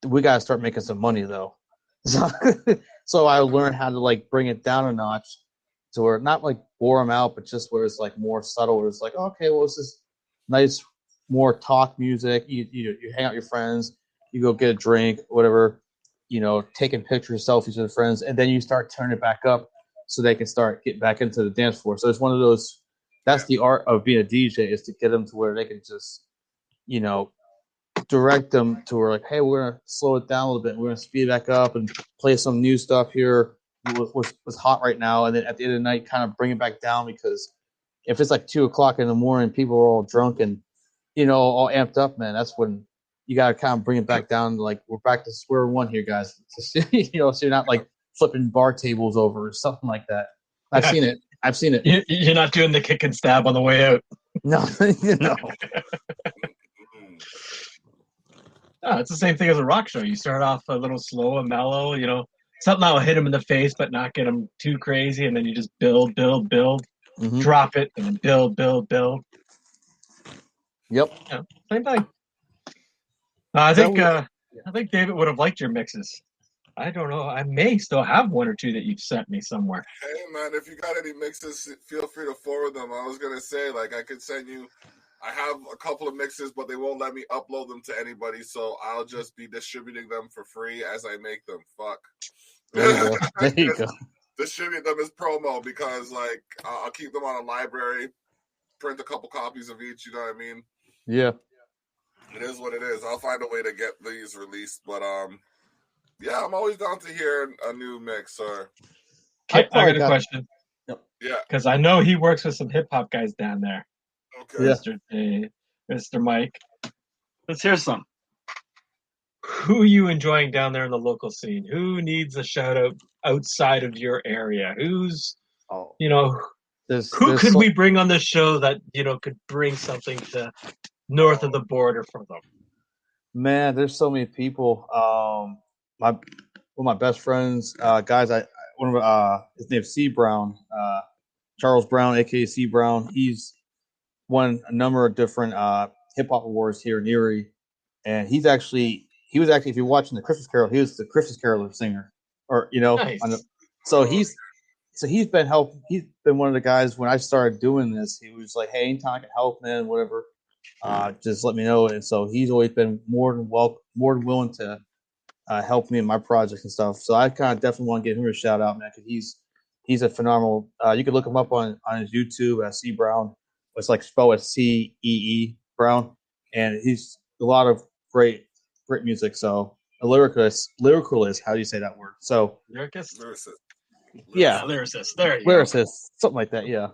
"We gotta start making some money though." So I learned how to like bring it down a notch to where not like bore them out, but just where it's like more subtle. Where it's like, okay, well, it's this nice, more talk music. You hang out with your friends, you go get a drink, whatever. Taking pictures, selfies with friends, and then you start turning it back up so they can start getting back into the dance floor. So it's one of those. That's the art of being a DJ, is to get them to where they can just, direct them to where like, hey, we're gonna slow it down a little bit. We're gonna speed it back up and play some new stuff here. What's hot right now, and then at the end of the night, kind of bring it back down, because if it's like 2:00 in the morning, people are all drunk and all amped up, man. That's when you gotta kind of bring it back down. Like, we're back to square one here, guys. So you're not like flipping bar tables over or something like that. I've seen it. You're not doing the kick and stab on the way out. No, Oh, it's the same thing as a rock show. You start off a little slow and mellow, something that will hit them in the face but not get them too crazy, and then you just build, drop it, and then build. Yep. Same thing. I think David would have liked your mixes. I don't know. I may still have one or two that you've sent me somewhere. Hey, man, if you got any mixes, feel free to forward them. I was going to say, like, I could send you. I have a couple of mixes, but they won't let me upload them to anybody, so I'll just be distributing them for free as I make them. Fuck. There you go. Distribute them as promo, because, like, I'll keep them on a library, print a couple copies of each, you know what I mean? Yeah. It is what it is. I'll find a way to get these released, but, yeah, I'm always down to hear a new mix. Or I got a question. Yep. Yeah, because I know he works with some hip hop guys down there. Okay. Yeah. Mr. Mike. Let's hear some. Who are you enjoying down there in the local scene? Who needs a shout out outside of your area? Who's, who could we bring on this show that, could bring something to north of the border for them? Man, there's so many people. One of my best friends, guys, his name's C Brown, Charles Brown, aka C Brown. He's won a number of different hip hop awards here in Erie, and he was actually, if you're watching the Christmas Carol, he was the Christmas Carol singer, or Nice. He's been one of the guys when I started doing this. He was like, hey, anytime I can help, man, whatever, just let me know. And so he's always been more than willing to helped me in my projects and stuff. So I kind of definitely want to give him a shout out, man, because he's a phenomenal. You can look him up on his YouTube as C Brown. It's like spelled as CEE Brown, and he's a lot of great music. So a lyricalist. How do you say that word? So Lyricist? yeah, lyricist. There you lyricist, something like that. Yeah.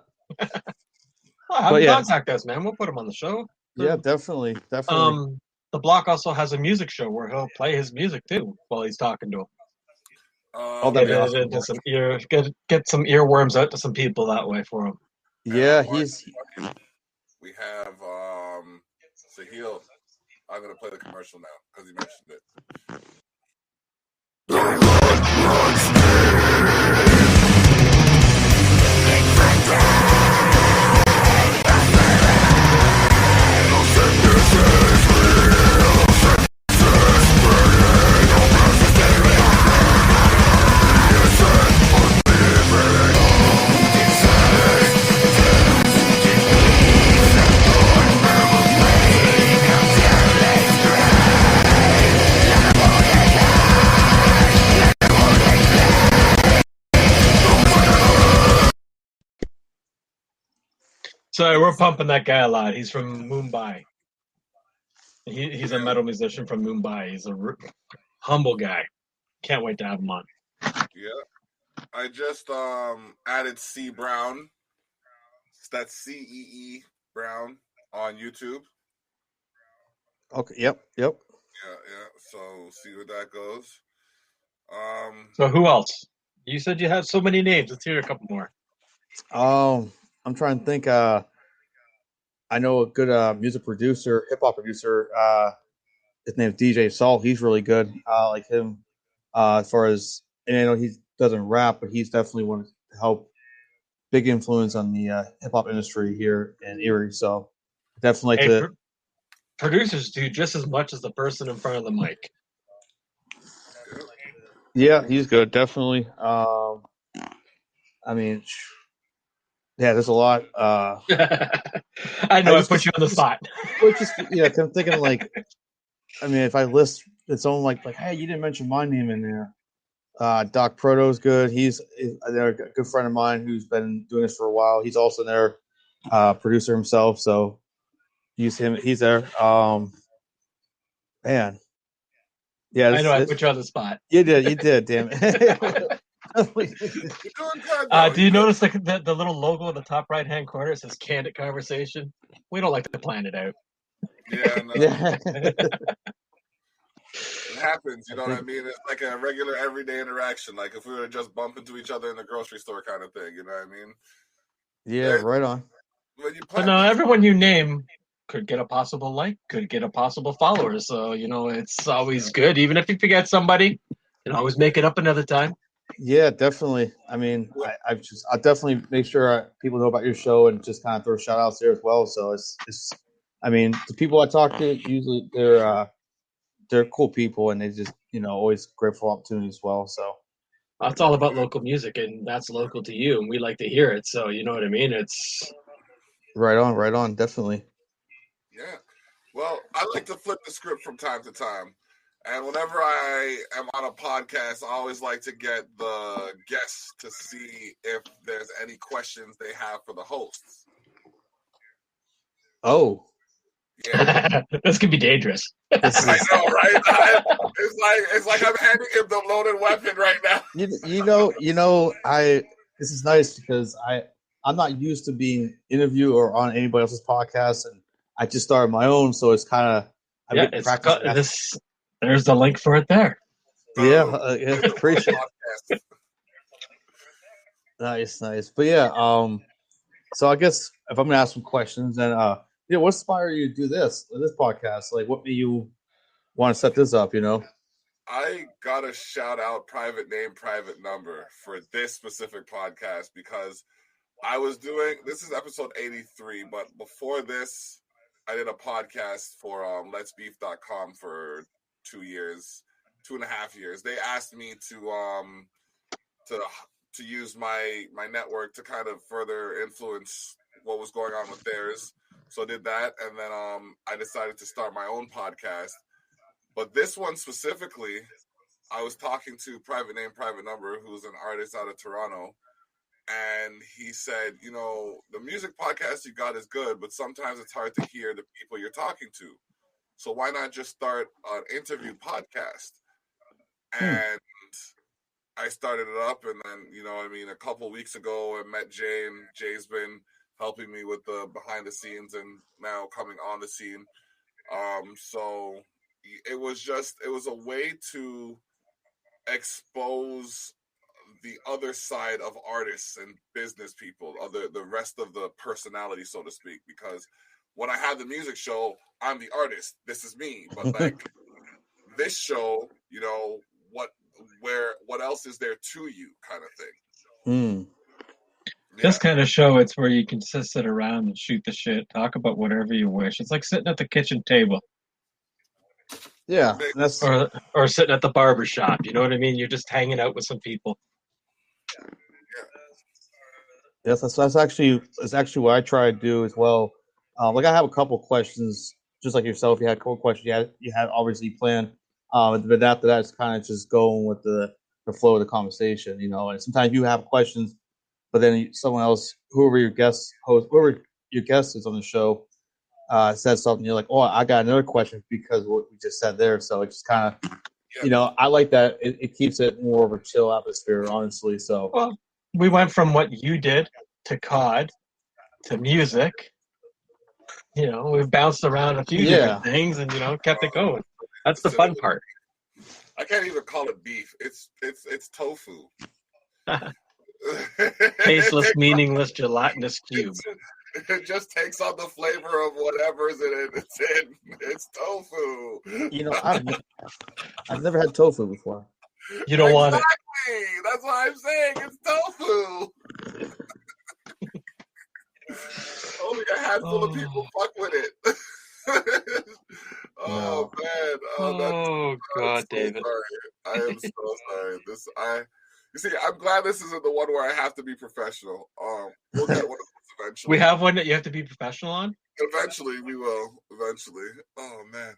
Have him contact us, man. We'll put him on the show. Yeah, definitely. The block also has a music show where he'll play his music too while he's talking to him. That'd be awesome. Get some earworms out to some people that way for him. Yeah, We have Sahil. I'm gonna play the commercial now because he mentioned it. So we're pumping that guy a lot. He's from Mumbai. He's a metal musician from Mumbai. He's a humble guy. Can't wait to have him on. Yeah, I just added C Brown. That's CEE Brown on YouTube. Okay. Yep. Yeah. So see where that goes. So who else? You said you have so many names. Let's hear a couple more. I'm trying to think. I know a good music producer, hip hop producer. His name's DJ Saul. He's really good. Like him. As far as, and I know he doesn't rap, but he's definitely one to help. Big influence on the hip hop industry here in Erie. So definitely producers do just as much as the person in front of the mic. Yeah, he's good. Definitely. I mean, yeah, there's a lot. I know I put you on the spot. I'm thinking like, I mean, if I list its own like, hey, you didn't mention my name in there. Doc Proto's good. He's a good friend of mine who's been doing this for a while. He's also their producer himself, so use him. He's there. Man, yeah, I know I put you on the spot. You did. Damn it. Do you notice the little logo in the top right hand corner? It says "Candid Conversation." We don't like to plan it out. Yeah, no. It happens, you know what I mean? It's like a regular everyday interaction. Like if we were to just bump into each other in the grocery store kind of thing, you know what I mean? Yeah, right on. But no, everyone you name could get a possible like, could get a possible follower. So, it's always good. Even if you forget somebody, you can always make it up another time. Yeah, definitely. I mean, I'll definitely make sure people know about your show and just kind of throw shout outs there as well. So it's I mean, the people I talk to, usually they're cool people and they just, always grateful opportunity as well. So it's all about local music, and that's local to you, and we like to hear it. So you know what I mean? It's right on, definitely. Yeah. Well, I like to flip the script from time to time. And whenever I am on a podcast, I always like to get the guests to see if there's any questions they have for the hosts. Oh. Yeah. This could be dangerous. I know, right? It's like I'm handing him the loaded weapon right now. This is nice because I'm not used to being interviewed or on anybody else's podcast, and I just started my own, so it's kind of There's the link for it there. Yeah, appreciate it. Nice. But yeah, so I guess if I'm gonna ask some questions, then what inspired you to do this podcast? Like, what made you want to set this up? I gotta shout out private name, private number for this specific podcast because I was doing, this is episode 83, but before this, I did a podcast for letsbeef.com for 2.5 years. They asked me to use my network to kind of further influence what was going on with theirs. So I did that, and then I decided to start my own podcast. But this one specifically, I was talking to Private Name, Private Number, who's an artist out of Toronto, and he said, the music podcast you got is good, but sometimes it's hard to hear the people you're talking to. So why not just start an interview podcast? And I started it up, and then, a couple weeks ago I met Jay, and Jay's been helping me with the behind the scenes and now coming on the scene. So it was a way to expose the other side of artists and business people, the rest of the personality, so to speak, because when I had the music show, I'm the artist. This is me. But like this show, what else is there to you kind of thing. This kind of show, it's where you can just sit around and shoot the shit, talk about whatever you wish. It's like sitting at the kitchen table. Yeah, or sitting at the barber shop. You know what I mean? You're just hanging out with some people. Yes, that's actually what I try to do as well. Like I have a couple questions, just like yourself. You had a couple questions. You had obviously planned, but after that, it's kind of just going with the flow of the conversation, And sometimes you have questions, but then someone else, whoever your guest is on the show, says something. You're like, oh, I got another question because of what we just said there. So it's just kind of, I like that. It keeps it more of a chill atmosphere, honestly. So. Well, we went from what you did to COD to music. We've bounced around a few different things and, kept it going. That's the fun part. I can't even call it beef. It's tofu. Tasteless, meaningless, gelatinous cube. It just takes on the flavor of whatever's in it. It's tofu. I've never had tofu before. You don't want it. That's what I'm saying. It's tofu. Only a handful of people fuck with it. Oh man! God, so David! Sorry. I am so sorry. You see, I'm glad this isn't the one where I have to be professional. We'll get one of those eventually. We have one that you have to be professional on. Eventually, we will. Eventually. Oh man.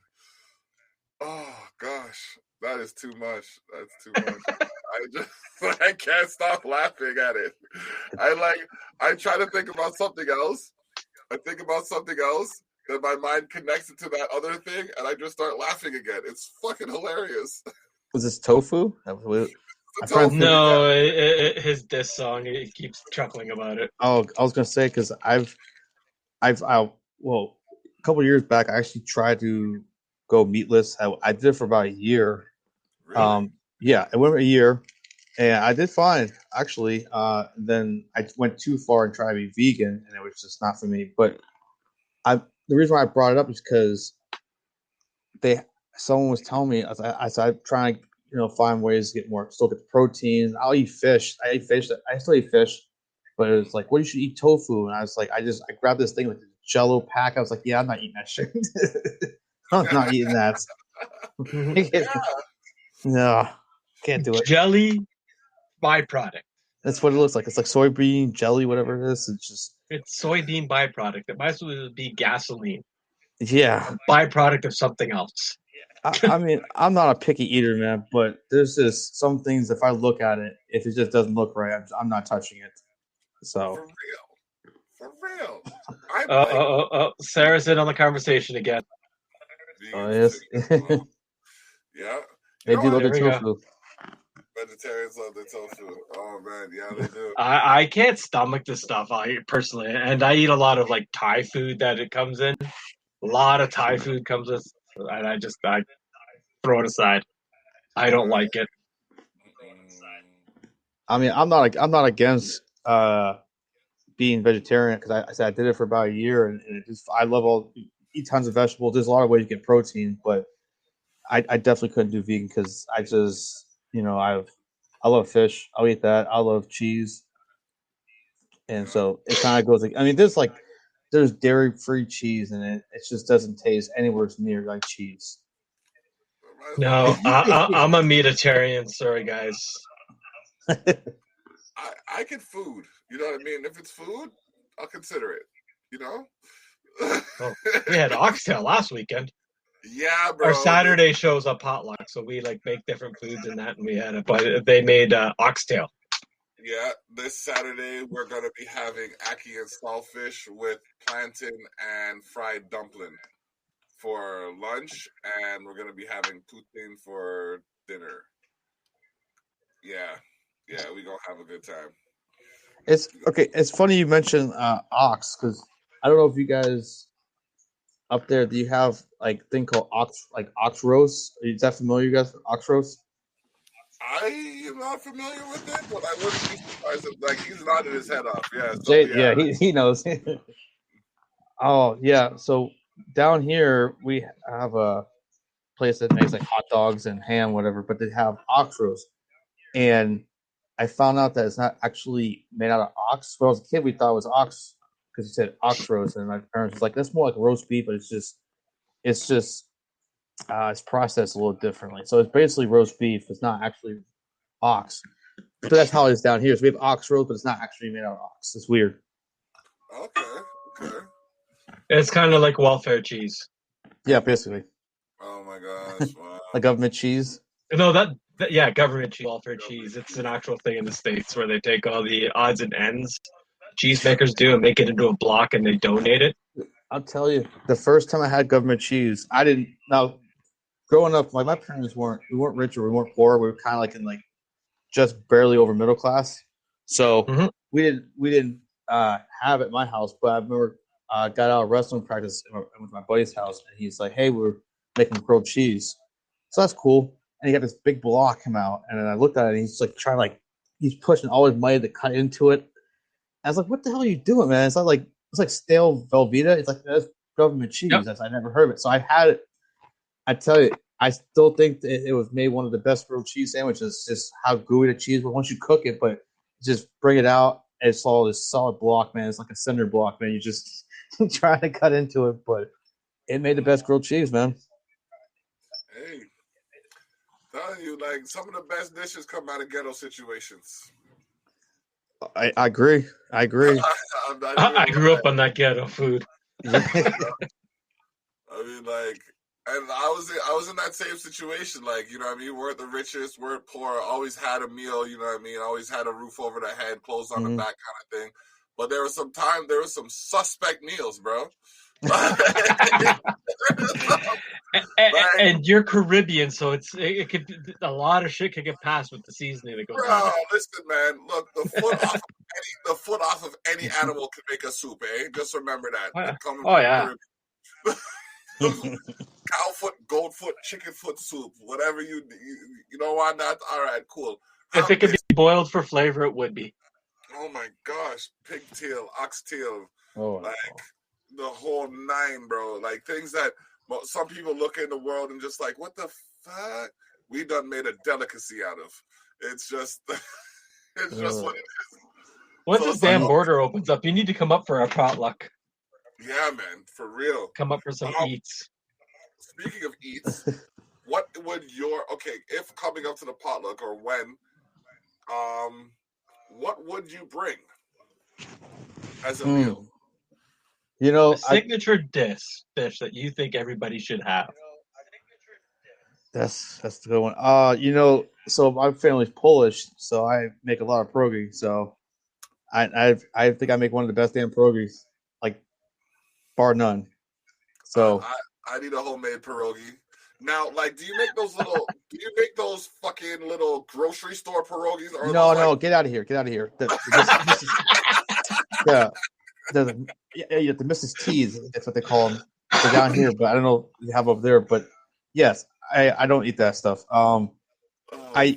Oh gosh, that is too much. That's too much. I can't stop laughing at it. I try to think about something else. I think about something else, then my mind connects it to that other thing, and I just start laughing again. It's fucking hilarious. Was this tofu? No, his diss song. He keeps chuckling about it. Oh, I was gonna say because a couple of years back, I actually tried to go meatless. I did it for about a year. Really? Yeah, it went a year, and I did fine actually. Then I went too far and tried to be vegan, and it was just not for me. But the reason why I brought it up is because someone was telling me as I trying to find ways to still get the protein. I'll eat fish. I still eat fish, but it was like, well, you should eat tofu. And I was like, I grabbed this thing with the Jello pack. I was like, yeah, I'm not eating that shit. I'm not eating that. No, can't do it. Jelly byproduct. That's what it looks like. It's like soybean jelly, whatever it is. It's soybean byproduct. It might as well be gasoline. Yeah. A byproduct of something else. I mean, I'm not a picky eater, man, but there's just some things, if I look at it, if it just doesn't look right, I'm not touching it. So. For real. Sarah's in on the conversation again. Oh, yes. Yeah. They do love the tofu. Vegetarians love the tofu. Oh, man. Yeah, they do. I can't stomach this stuff, personally. And I eat a lot of, like, Thai food that it comes in. A lot of Thai food comes with, and I throw it aside. I don't like it. I mean, I'm not against being vegetarian because I said I did it for about a year, and I love eat tons of vegetables. There's a lot of ways to get protein, but I definitely couldn't do vegan because I just I love fish. I'll eat that. I love cheese, and so it kind of goes like, I mean, there's dairy-free cheese, and it just doesn't taste anywhere near like cheese. No, I'm a meatitarian. Sorry, guys. I get food. You know what I mean? If it's food, I'll consider it. Oh, we had oxtail last weekend. Yeah, bro. Our Saturday show's a potluck, so we like make different foods and that, and we had it. But they made oxtail. Yeah, this Saturday we're gonna be having ackee and saltfish with plantain and fried dumpling for lunch, and we're gonna be having poutine for dinner. Yeah, we gonna have a good time. It's okay. It's funny you mentioned ox because I don't know if you guys up there do you have like thing called ox roast? Are you that familiar, you guys, with ox roast? I am not familiar with it, but I wouldn't be surprised if like he's nodding his head off. Yeah, so Jay, yeah. yeah, he knows. Oh yeah, so down here we have a place that makes like hot dogs and ham, whatever, but they have ox roast, and I found out that it's not actually made out of ox. When I was a kid, we thought it was ox because it said ox roast, and my parents was like, "That's more like roast beef," but it's processed a little differently. So it's basically roast beef. It's not actually ox. But that's how it is down here. So we have ox roast, but it's not actually made out of ox. It's weird. Okay. It's kind of like welfare cheese. Yeah, basically. Oh my gosh! Wow. Like government cheese. No, yeah, government cheese, welfare cheese. It's an actual thing in the States where they take all the odds and ends cheesemakers do and make it into a block and they donate it. I'll tell you, the first time I had government cheese, I didn't. Now, growing up, like my parents weren't rich or we weren't poor. We were kind of like in like just barely over middle class. So we didn't have it at my house. But I remember got out of wrestling practice and went to my buddy's house, and he's like, "Hey, we're making grilled cheese." So that's cool. And he got this big block come out, and then I looked at it, and he's like he's pushing all his might to cut into it. And I was like, "What the hell are you doing, man?" It's like stale Velveeta. It's like that's government cheese. Yep. I never heard of it. So I had it. I tell you, I still think that it was made one of the best grilled cheese sandwiches. Just how gooey the cheese was once you cook it, but just bring it out, and it's all this solid block, man. It's like a cinder block, man. You just trying to cut into it, but it made the best grilled cheese, man. Hey, telling you, like some of the best dishes come out of ghetto situations. I agree. I grew up on that ghetto food. I mean, like, and I was in that same situation. Like, you know what I mean? Weren't the richest, weren't poor, always had a meal, you know what I mean? Always had a roof over the head, clothes on the back kind of thing. But there was some suspect meals, bro. And you're Caribbean, so it could a lot of shit could get passed with the seasoning that goes on. Listen, man. Look, the foot off of any animal can make a soup, eh? Just remember that. Yeah. Cow foot, goat foot, chicken foot soup, whatever you don't want that. All right, cool. If it could be boiled for flavor, it would be. Oh my gosh, pigtail, oxtail, the whole nine, bro. Like things that some people look in the world and just like, what the fuck? We done made a delicacy out of. It's just, just what it is. Once this damn border opens up, you need to come up for our potluck. Yeah, man, for real. Come up for some eats. Speaking of eats, what would if coming up to the potluck or when, what would you bring as a meal? You know, a signature dish that you think everybody should have. That's the good one. So my family's Polish, so I make a lot of pierogi. So I think I make one of the best damn pierogies, like bar none. So I need a homemade pierogi. Now, like, do you make those fucking little grocery store pierogies? Or no, get out of here. The Mrs. T's, that's what they call them. They're down here, but I don't know if they have over there. But yes, I don't eat that stuff. So I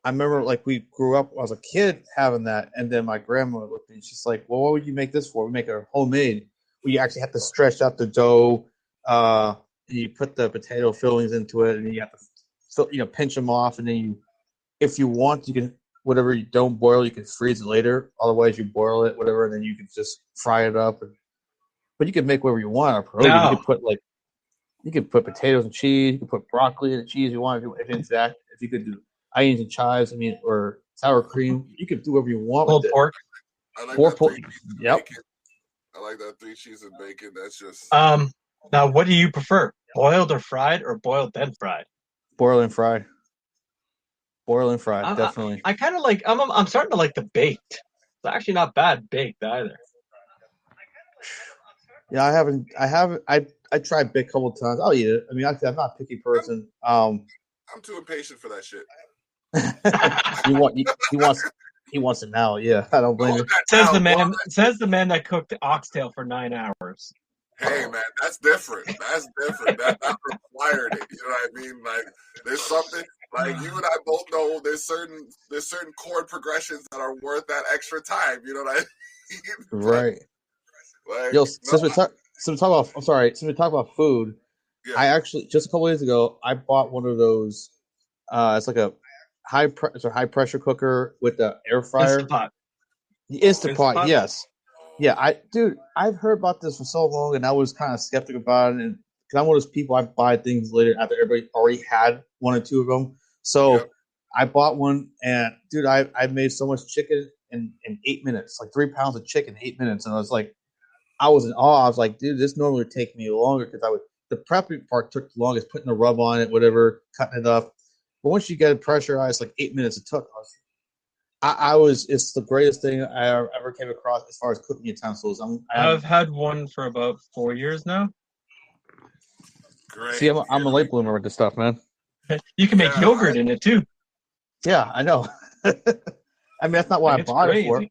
remember like we grew up. I was a kid having that, and then my grandma looked at me. She's like, "Well, what would you make this for? We make it homemade. We actually have to stretch out the dough. And you put the potato fillings into it, and you have to, pinch them off, and then if you want, you can whatever you don't boil, you can freeze it later. Otherwise, you boil it, whatever, and then you can just fry it up. But you can make whatever you want. Or no. You could put potatoes and cheese. You can put broccoli and cheese. You want if it's that. If you could do onions and chives, or sour cream, you could do whatever you want. Pulled pork. I like pork. Yep. I like that 3 cheese and bacon. That's just Now, what do you prefer, boiled or fried, or boiled then fried? Boil and fried. Boil and fried, definitely. I kind of like. I'm starting to like the baked. It's actually not bad baked either. Yeah, I tried big a couple of times. I'll eat it. I mean, I'm not a picky person. I'm too impatient for that shit. He wants it now. Yeah, I don't blame you. Says the man that cooked oxtail for 9 hours. Hey man, that's different. That's different. That required it. You know what I mean? Like there's something like you and I both know there's certain chord progressions that are worth that extra time. You know what I mean? Right. Like, Yo, since we talk about food, yeah. I actually just a couple days ago I bought one of those. It's like a high pressure cooker with the air fryer. Instapot. The Instapot, yes. Yeah, I've heard about this for so long, and I was kind of skeptical about it. And because I'm one of those people, I buy things later after everybody already had 1 or 2 of them. So I bought one, and dude, I made so much chicken in 8 minutes, like 3 pounds of chicken in 8 minutes, and I was in awe. I was like, dude, this normally would take me longer because the prepping part took the longest, putting the rub on it, whatever, cutting it up. But once you get it pressurized, like 8 minutes it took. It's the greatest thing I ever came across as far as cooking utensils. I've had one for about 4 years now. Great. See, I'm a late bloomer with this stuff, man. You can make yogurt in it too. Yeah, I know. I mean, that's not what I bought it for.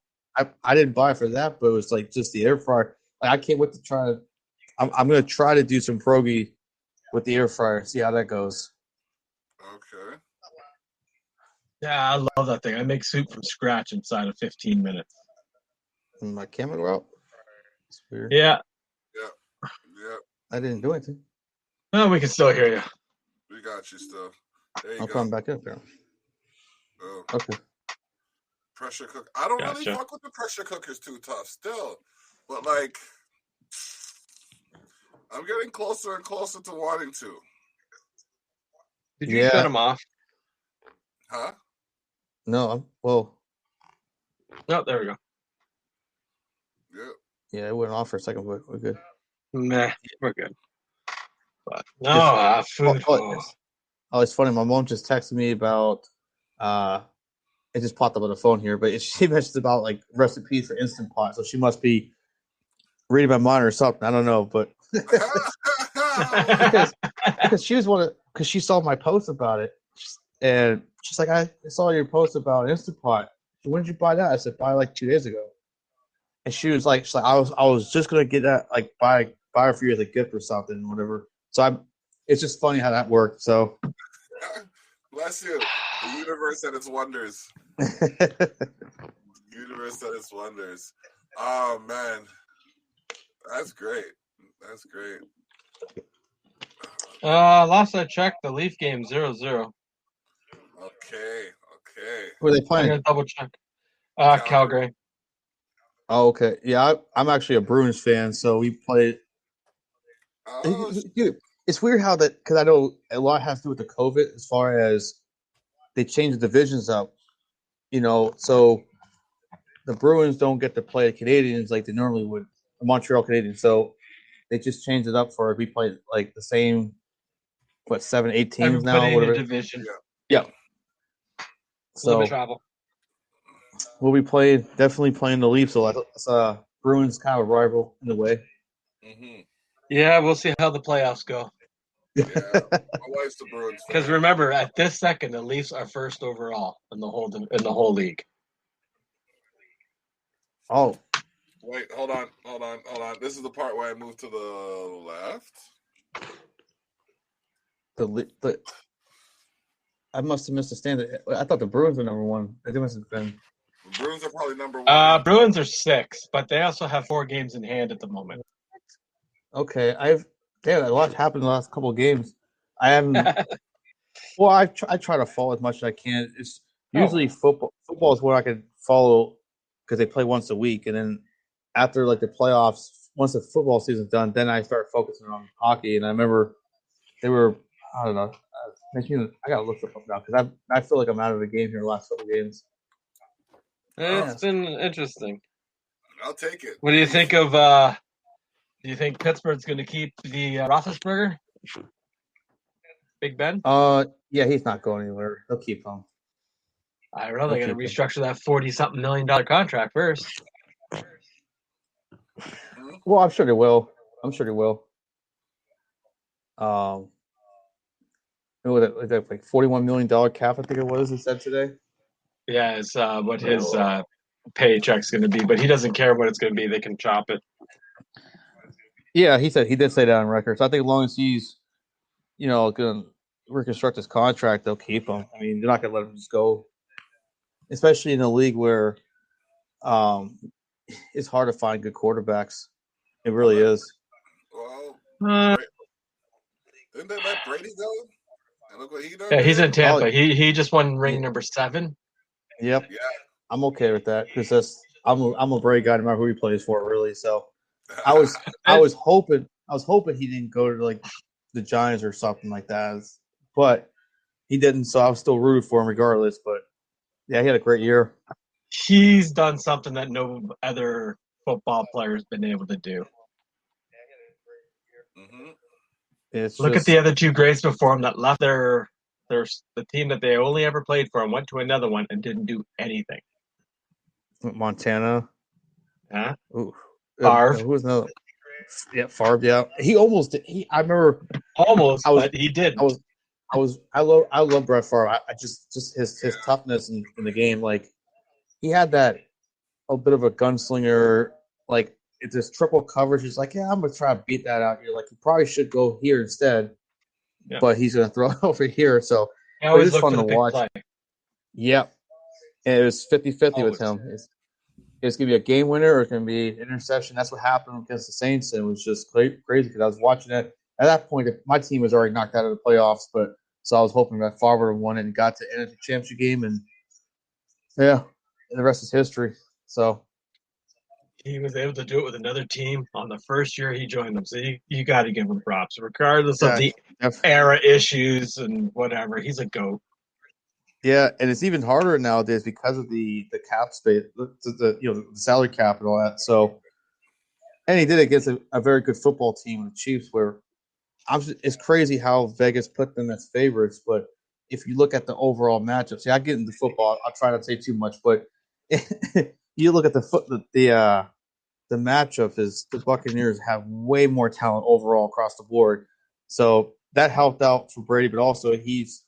I didn't buy it for that, but it was like just the air fryer. Like I can't wait to try it. I'm gonna try to do some pierogi with the air fryer. See how that goes. Okay. Yeah, I love that thing. I make soup from scratch inside of 15 minutes. My camera go out? It's weird. Yeah. I didn't do anything. No, we can still hear you. We got you still. There you I'll go. come back up there. Oh. Okay. Pressure cook. I don't really fuck with the pressure cookers too tough still. But like I'm getting closer and closer to wanting to. Did you shut them off? Huh? No, well. No, there we go. Yeah, it went off for a second, but we're good. Nah, we're good. But no, food. It's funny. My mom just texted me about it just popped up on the phone here, but she mentioned about like recipes for Instant Pot, so she must be reading my mind or something. I don't know, but because she saw my post about it, and she's like, I saw your post about Instant Pot. When did you buy that? I said, buy like 2 days ago. And she's like, I was just gonna get that, like buy it for you as a gift or something, whatever. So it's just funny how that worked. So bless you. The universe and its wonders. Universe and its wonders. Oh man, that's great. That's great. Last I checked, the Leaf game 0-0. Okay. Who are they playing? I'm gonna double check. Calgary. Oh, okay. Yeah, I'm actually a Bruins fan, so we played. Dude, it's weird how that, because I know a lot has to do with the COVID as far as they changed the divisions up. So the Bruins don't get to play the Canadians like they normally would, the Montreal Canadiens. So they just changed it up for we play like the same, 7, 8 teams now, whatever. In a division. Yeah. So travel. We'll be definitely playing the Leafs. So it's Bruins kind of a rival in a way. Mm-hmm. Yeah, we'll see how the playoffs go. Yeah, my wife's the Bruins. Because remember, at this second, the Leafs are first overall in the whole league. Oh, wait, hold on. This is the part where I move to the left. I must have missed the standard. I thought the Bruins were number one. They must have been. The Bruins are probably number one. Bruins are 6, but they also have 4 games in hand at the moment. Okay, a lot happened in the last couple of games. I haven't. Well, I try to follow as much as I can. It's usually football. Football is where I can follow because they play once a week, and then after like the playoffs, once the football season's done, then I start focusing on hockey. And I remember they were, I don't know. I gotta look stuff up now because I feel like I'm out of the game here the last couple of games. It's been interesting. I'll take it. What do you think of? Do you think Pittsburgh's going to keep the Roethlisberger? Big Ben? Yeah, he's not going anywhere. They'll keep him. I don't know. They're going to restructure that $40-something million contract first. Well, I'm sure they will. Like $41 million cap, I think it was. He said today. Yeah, it's what his paycheck's going to be, but he doesn't care what it's going to be. They can chop it. Yeah, he did say that on record. So I think as long as he's, going to reconstruct his contract, they'll keep him. I mean, they're not going to let him just go, especially in a league where it's hard to find good quarterbacks. It really is. Well, didn't they let Brady go? And look what he done. Yeah, he's in Tampa. He just won ring number 7. Yep. Yeah. I'm okay with that because I'm a Brady guy no matter who he plays for, really. So I was hoping he didn't go to like the Giants or something like that, but he didn't. So I was still rooted for him regardless. But yeah, he had a great year. He's done something that no other football player's been able to do. Mm-hmm. Look at the other two greats before him that left the team that they only ever played for and went to another one and didn't do anything. Montana. Huh? Ooh. Favre. Who was another? Yeah, Favre. Yeah, he almost did. I remember almost, but he didn't. I love Brett Favre. I just his toughness in the game. Like he had that a bit of a gunslinger. Like it's this triple coverage. He's like, yeah, I'm gonna try to beat that out here. Like you probably should go here instead, but he's gonna throw it over here. So it was fun to watch. Play. Yep, and it was 50-50 with him. It's going to be a game winner or it's going to be an interception. That's what happened against the Saints, and it was just crazy because I was watching it. At that point, my team was already knocked out of the playoffs, so I was hoping that Favre would have won it and got to end the championship game, and the rest is history. So he was able to do it with another team on the first year he joined them. So you got to give him props, regardless of the era issues and whatever. He's a GOAT. Yeah, and it's even harder nowadays because of the cap space, the salary cap and all that. So, and he did it against a very good football team, the Chiefs. Where it's crazy how Vegas put them as favorites. But if you look at the overall matchup, see, I get into football. I'll try not to say too much, but you look at the matchup is the Buccaneers have way more talent overall across the board. So that helped out for Brady, but also he's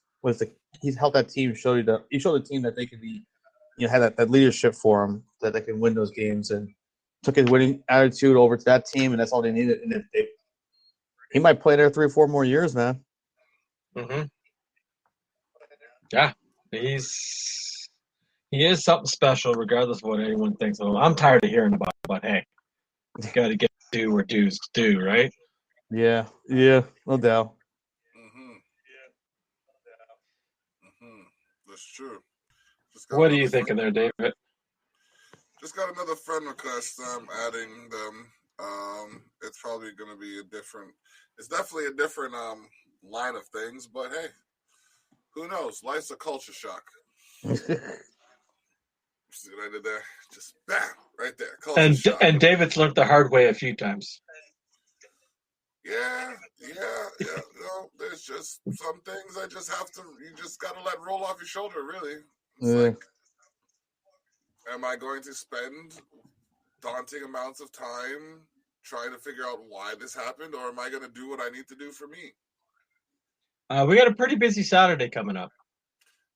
helped that team showed the team that they could be, had that leadership for them that they can win those games, and took his winning attitude over to that team, and that's all they needed. And he might play there 3 or 4 more years, man. Mm-hmm. Yeah, he is something special, regardless of what anyone thinks of him. I'm tired of hearing about it, but hey, you got to get due where dues due, right? Yeah, no doubt. That's true. What are you thinking there, David? Just got another friend request. I'm adding them. It's probably going to be it's definitely a different line of things, but hey, who knows? Life's a culture shock. See what I did there? Just bam, right there. Culture shock. And David's learned the hard way a few times. Yeah. There's just some things you just got to let roll off your shoulder, really. It's like, am I going to spend daunting amounts of time trying to figure out why this happened, or am I going to do what I need to do for me? We got a pretty busy Saturday coming up.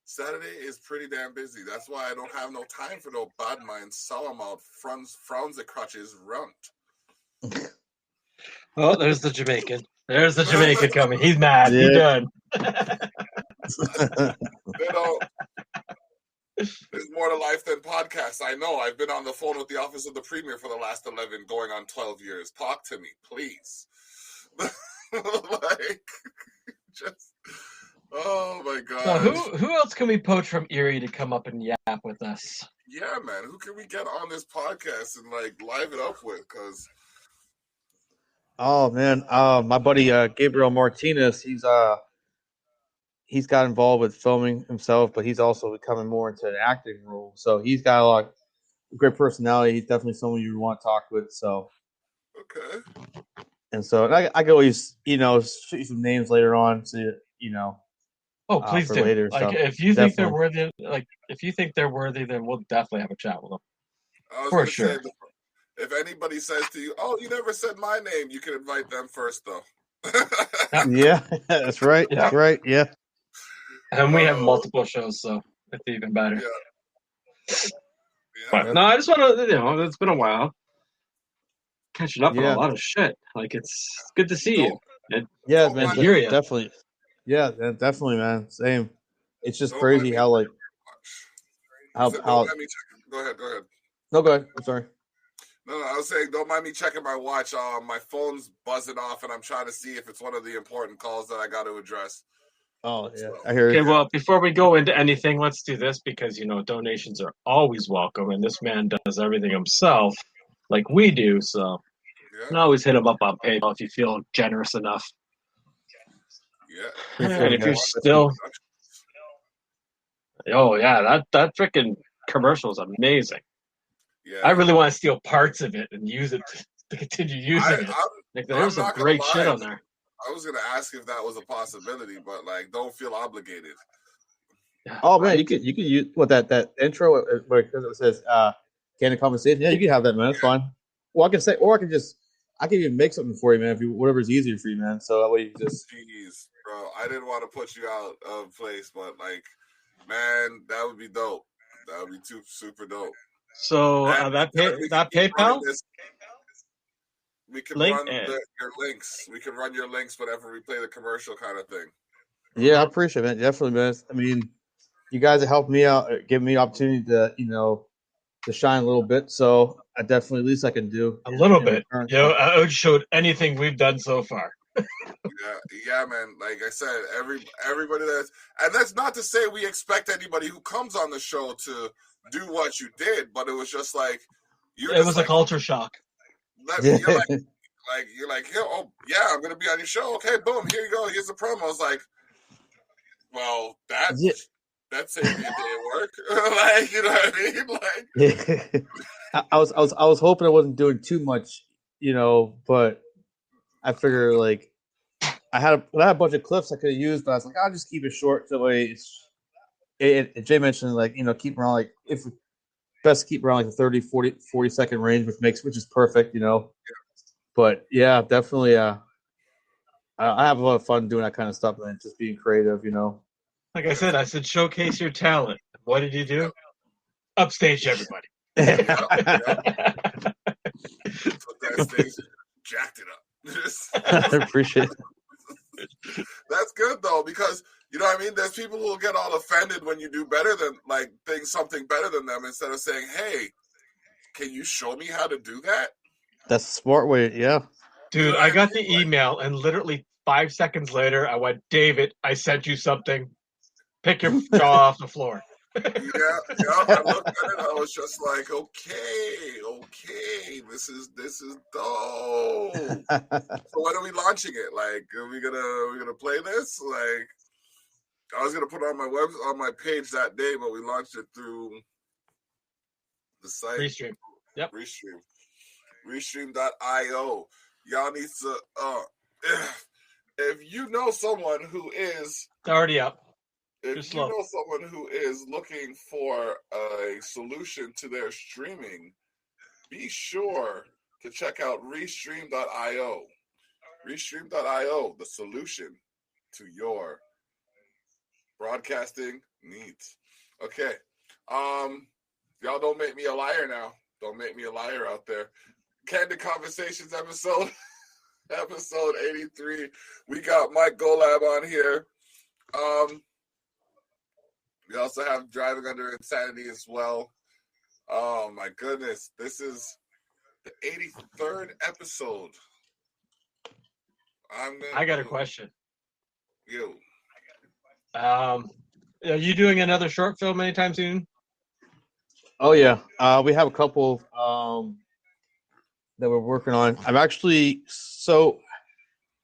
Saturday is pretty damn busy. That's why I don't have no time for no bad minds, sour mouth, frowns at crutches, runt. Oh, there's the Jamaican. There's the Jamaican coming. He's mad. Yeah. He's done. There's more to life than podcasts. I know. I've been on the phone with the office of the premier for the last 11, going on 12 years. Talk to me, please. Oh my God. So who else can we poach from Erie to come up and yap with us? Yeah, man. Who can we get on this podcast and live it up with? Because oh man, my buddy Gabriel Martinez, he's got involved with filming himself, but he's also becoming more into an acting role. So he's got a lot great personality. He's definitely someone you want to talk with. So, Okay. and I could always, shoot you some names later on, so Oh, please for do. later. Like, So if you think they're definitely. worthy, then we'll definitely have a chat with them I was for gonna say, sure. if anybody says to you, "Oh, you never said my name," you can invite them first, though. Yeah, that's right. Yeah. That's right. Yeah. And we have multiple shows, so it's even better. Yeah. But no, I just want to, it's been a while. Catching up on a lot of shit. Like, it's good to see you. Yeah, man. And hear you. Definitely. Yeah, definitely, man. Same. It's just Don't crazy mind me. how like Don't mind me checking. Go ahead. No, go ahead. I'm sorry. No, I was saying, don't mind me checking my watch. My phone's buzzing off, and I'm trying to see if it's one of the important calls that I got to address. Oh, yeah. I hear you. Okay, well, before we go into anything, let's do this because, donations are always welcome, and this man does everything himself like we do, so you can always hit him up on PayPal if you feel generous enough. Yeah. And if you're still... Oh, yeah, that freaking commercial is amazing. Yeah. I really want to steal parts of it and use it to continue using it. Like, there's some great shit on there. I was gonna ask if that was a possibility, but like, don't feel obligated. Oh man, you could use that intro where it says candid conversation. Yeah, you can have that, man. That's fine. Well, I can even make something for you, man. Whatever's easier for you, man. So that way you just. Jeez, bro, I didn't want to put you out of place, but like, man, that would be dope. That would be super dope. So that PayPal. We can run your links. We can run your links whenever we play the commercial, kind of thing. Yeah, I appreciate it, definitely, man. I mean, you guys have helped me out, give me the opportunity to, to shine a little bit. So I definitely, at least I can do a little bit. I would show anything we've done so far. Yeah, man. Like I said, everybody that's not to say we expect anybody who comes on the show to do what you did, but it was just like it was a culture shock. You're like, oh yeah, I'm gonna be on your show. Okay, boom, here you go. Here's the promo. I was like, well, that saved me a day of work. Like, you know what I mean? Like, I was hoping I wasn't doing too much, but I figure like I had a bunch of clips I could have used, but I was like, I'll just keep it short. So Jay mentioned like, keep around like if best to keep around like the 30, 40 second range, which is perfect, But yeah, definitely. I have a lot of fun doing that kind of stuff and just being creative, Like I said, showcase your talent. What did you do? Upstage everybody. Jacked it up. I appreciate it. That's good though, because you know what I mean? There's people who will get all offended when you do better than something better than them instead of saying, hey, can you show me how to do that? That's a smart way, yeah. Dude, you know I got the email and literally 5 seconds later I went, David, I sent you something. Pick your jaw off the floor. Yeah, I looked at it, I was just like, okay, this is dope. So when are we launching it? Like, are we gonna play this? Like, I was gonna put it on my page that day, but we launched it through the site. Restream. Yep. Restream.io. Y'all need to if you know someone who is already up. If you know someone who is looking for a solution to their streaming, be sure to check out Restream.io. Restream.io, the solution to your broadcasting needs. Okay. Y'all don't make me a liar now. Don't make me a liar out there. Candid Conversations episode 83. We got Mike Golab on here. We also have Driving Under Insanity as well. Oh my goodness. This is the 83rd episode. I got a question. You. Are you doing another short film anytime soon? Oh yeah. We have a couple that we're working on.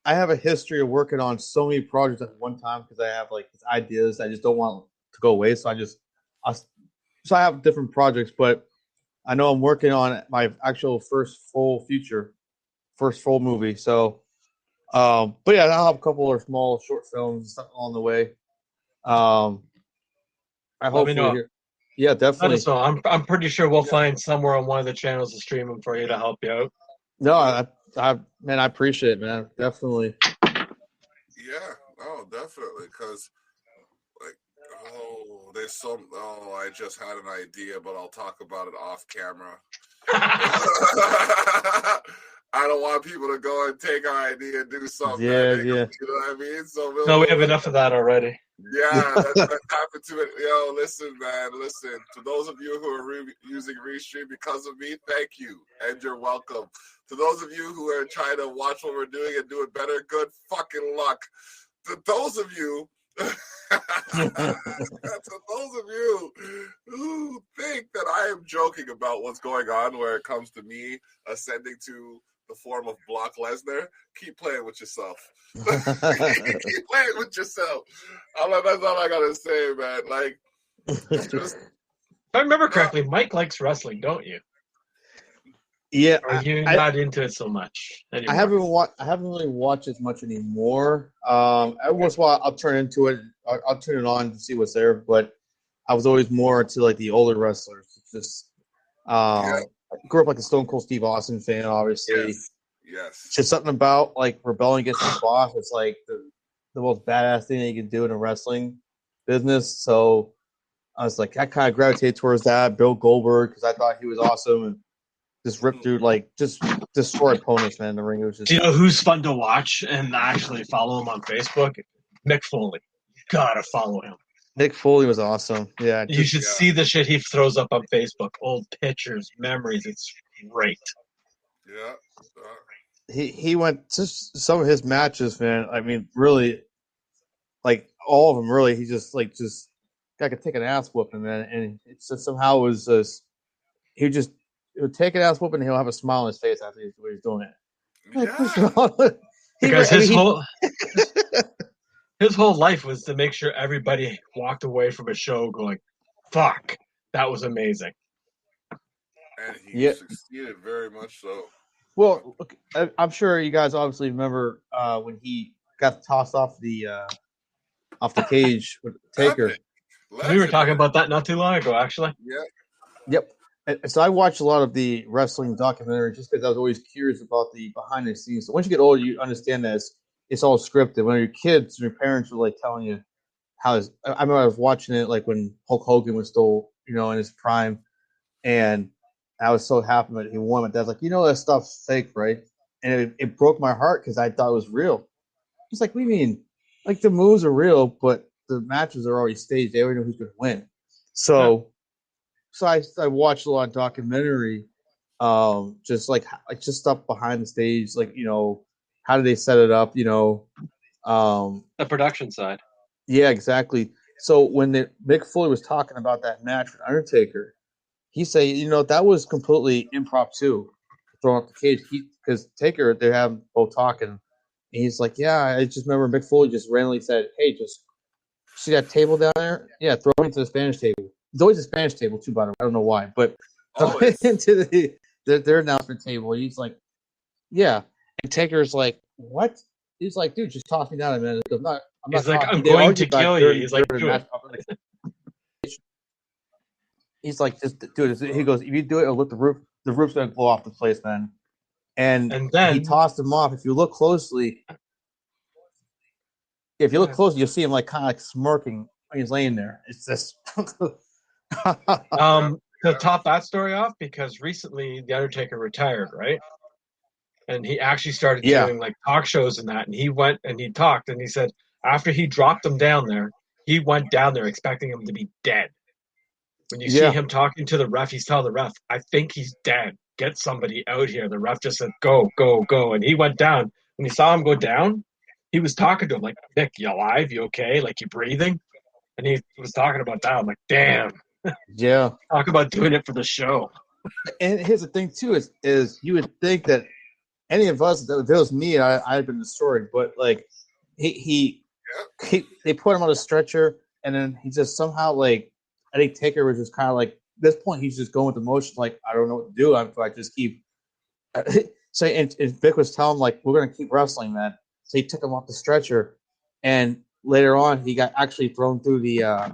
I have a history of working on so many projects at one time because I have like ideas I just don't want to go away. So I have different projects, but I know I'm working on my actual first full movie. So, but yeah, I'll have a couple of small short films and stuff on the way. I Let me hopefully know. hear. Yeah, Let definitely. us know. I'm pretty sure we'll find somewhere on one of the channels to stream them for you to help you out. No, man, I appreciate it, man. Definitely. Yeah, no, definitely, because like, I just had an idea, but I'll talk about it off camera. I don't want people to go and take our idea and do something. Yeah. You know what I mean? So No, we have enough of that already. Yeah, that happened to it. Yo, listen, man, listen. To those of you who are using Restream because of me, thank you, and you're welcome. To those of you who are trying to watch what we're doing and do it better, good fucking luck. To those of you, who think that I am joking about what's going on where it comes to me ascending to the form of Brock Lesnar, keep playing with yourself. Keep playing with yourself. That's all I gotta say, man. Like, just, if I remember correctly, Mike likes wrestling, don't you? Yeah, Or are you not into it so much anymore? I haven't really watched as much anymore. Every once in a while, I'll turn into it. I'll turn it on to see what's there. But I was always more into like the older wrestlers. Just I grew up like a Stone Cold Steve Austin fan, obviously. Yes. Just something about like rebelling against the boss. It's like the most badass thing that you can do in a wrestling business. So I was like, I kind of gravitated towards that. Bill Goldberg, because I thought he was awesome and just ripped through, like, just destroy opponents, man. In the ring, it was just. Do you know who's fun to watch and actually follow him on Facebook? Mick Foley. Gotta follow him. Mick Foley was awesome. Yeah, you should see the shit he throws up on Facebook. Old pictures, memories. It's great. Yeah. He went just some of his matches, man. I mean, really, like all of them. Really, he just guy could take an ass whooping, man. And it's just somehow it was just he would take an ass whooping and he'll have a smile on his face after he's doing it. Yeah. Because his whole life was to make sure everybody walked away from a show going, "Fuck, that was amazing." And he succeeded very much so. Well, look, I'm sure you guys obviously remember when he got tossed off the cage with Taker. We were talking about that not too long ago, actually. Yeah. Yep. And so I watched a lot of the wrestling documentaries just because I was always curious about the behind the scenes. So once you get older, you understand that it's all scripted. When you're kids, your parents are like telling you how. I remember I was watching it like when Hulk Hogan was still, in his prime, and I was so happy that he won. My dad's like, that stuff's fake, right? And it broke my heart because I thought it was real. It's like, what do you mean? Like the moves are real, but the matches are already staged. They already know who's going to win. So I watched a lot of documentary, just like just stuff behind the stage, like how did they set it up? The production side. Yeah, exactly. So when Mick Foley was talking about that match with Undertaker, he said, that was completely improv too, throwing up the cage. Because Taker, they have both talking, and he's like, yeah, I just remember Mick Foley just randomly said, hey, just see that table down there? Yeah, throw it into the Spanish table. It's always a Spanish table too, by the way. I don't know why, but throw it into their announcement table. He's like, yeah, and Taker's like, what? He's like, dude, just toss me down a minute. He goes, He's like, I'm going to kill you. He's like, do it. He's like, just do it. He goes, if you do it, it'll look the roof's gonna blow off the place, man. And then he tossed him off. If you look closely, you'll see him like kind of like smirking when he's laying there. It's just to top that story off, because recently the Undertaker retired, right? And he actually started doing like talk shows and that. And he went and he talked and he said after he dropped him down there, he went down there expecting him to be dead. When you see him talking to the ref, he's telling the ref, I think he's dead. Get somebody out here. The ref just said, go, go, go. And he went down. When he saw him go down, he was talking to him like, Nick, you alive? You okay? Like, you breathing? And he was talking about that. I'm like, damn. Yeah. Talk about doing it for the show. And here's the thing, too, is you would think that any of us, if it was me, I'd been destroyed. But, like, they put him on a stretcher, and then he just somehow, like, I think Taker was just kind of like this point, he's just going with the motion. Like, I don't know what to do. I just keep saying. And Vic was telling him, like, we're going to keep wrestling, man. So he took him off the stretcher, and later on, he got actually thrown through the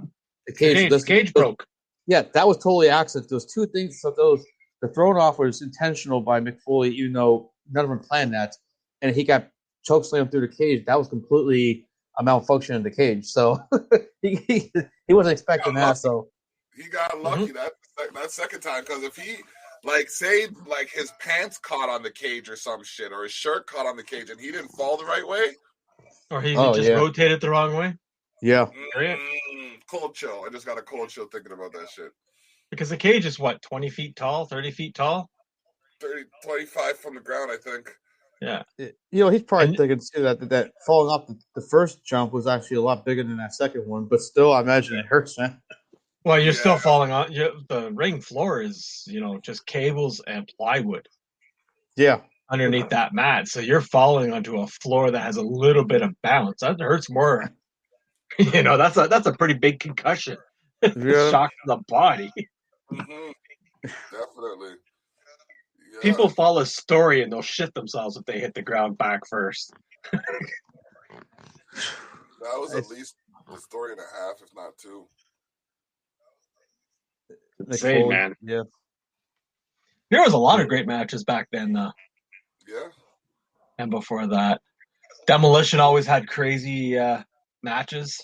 cage. The cage broke. Yeah, that was totally accident. Those two things. So the thrown off was intentional by Mick Foley, even though none of them planned that, and he got chokeslammed through the cage. That was completely a malfunction in the cage. So he wasn't expecting that. So he got lucky that second time, because if he say his pants caught on the cage or some shit, or his shirt caught on the cage and he didn't fall the right way, or he just rotated the wrong way. Yeah. Cold chill. I just got a cold chill thinking about that shit. Because the cage is what, 20 feet tall, 30 feet tall? 25 from the ground, I think. Yeah. He's probably thinking too that falling off the first jump was actually a lot bigger than that second one, but still, I imagine it hurts, man. Well, you're still falling on. The ring floor is, just cables and plywood. Yeah. Underneath that mat, so you're falling onto a floor that has a little bit of bounce. That hurts more. That's a pretty big concussion. Shock to the body. Definitely. Yeah. People follow a story and they'll shit themselves if they hit the ground back first. That was at least a story and a half, if not two. Insane, man. Yeah. There was a lot of great matches back then, though. Yeah. And before that, Demolition always had crazy matches.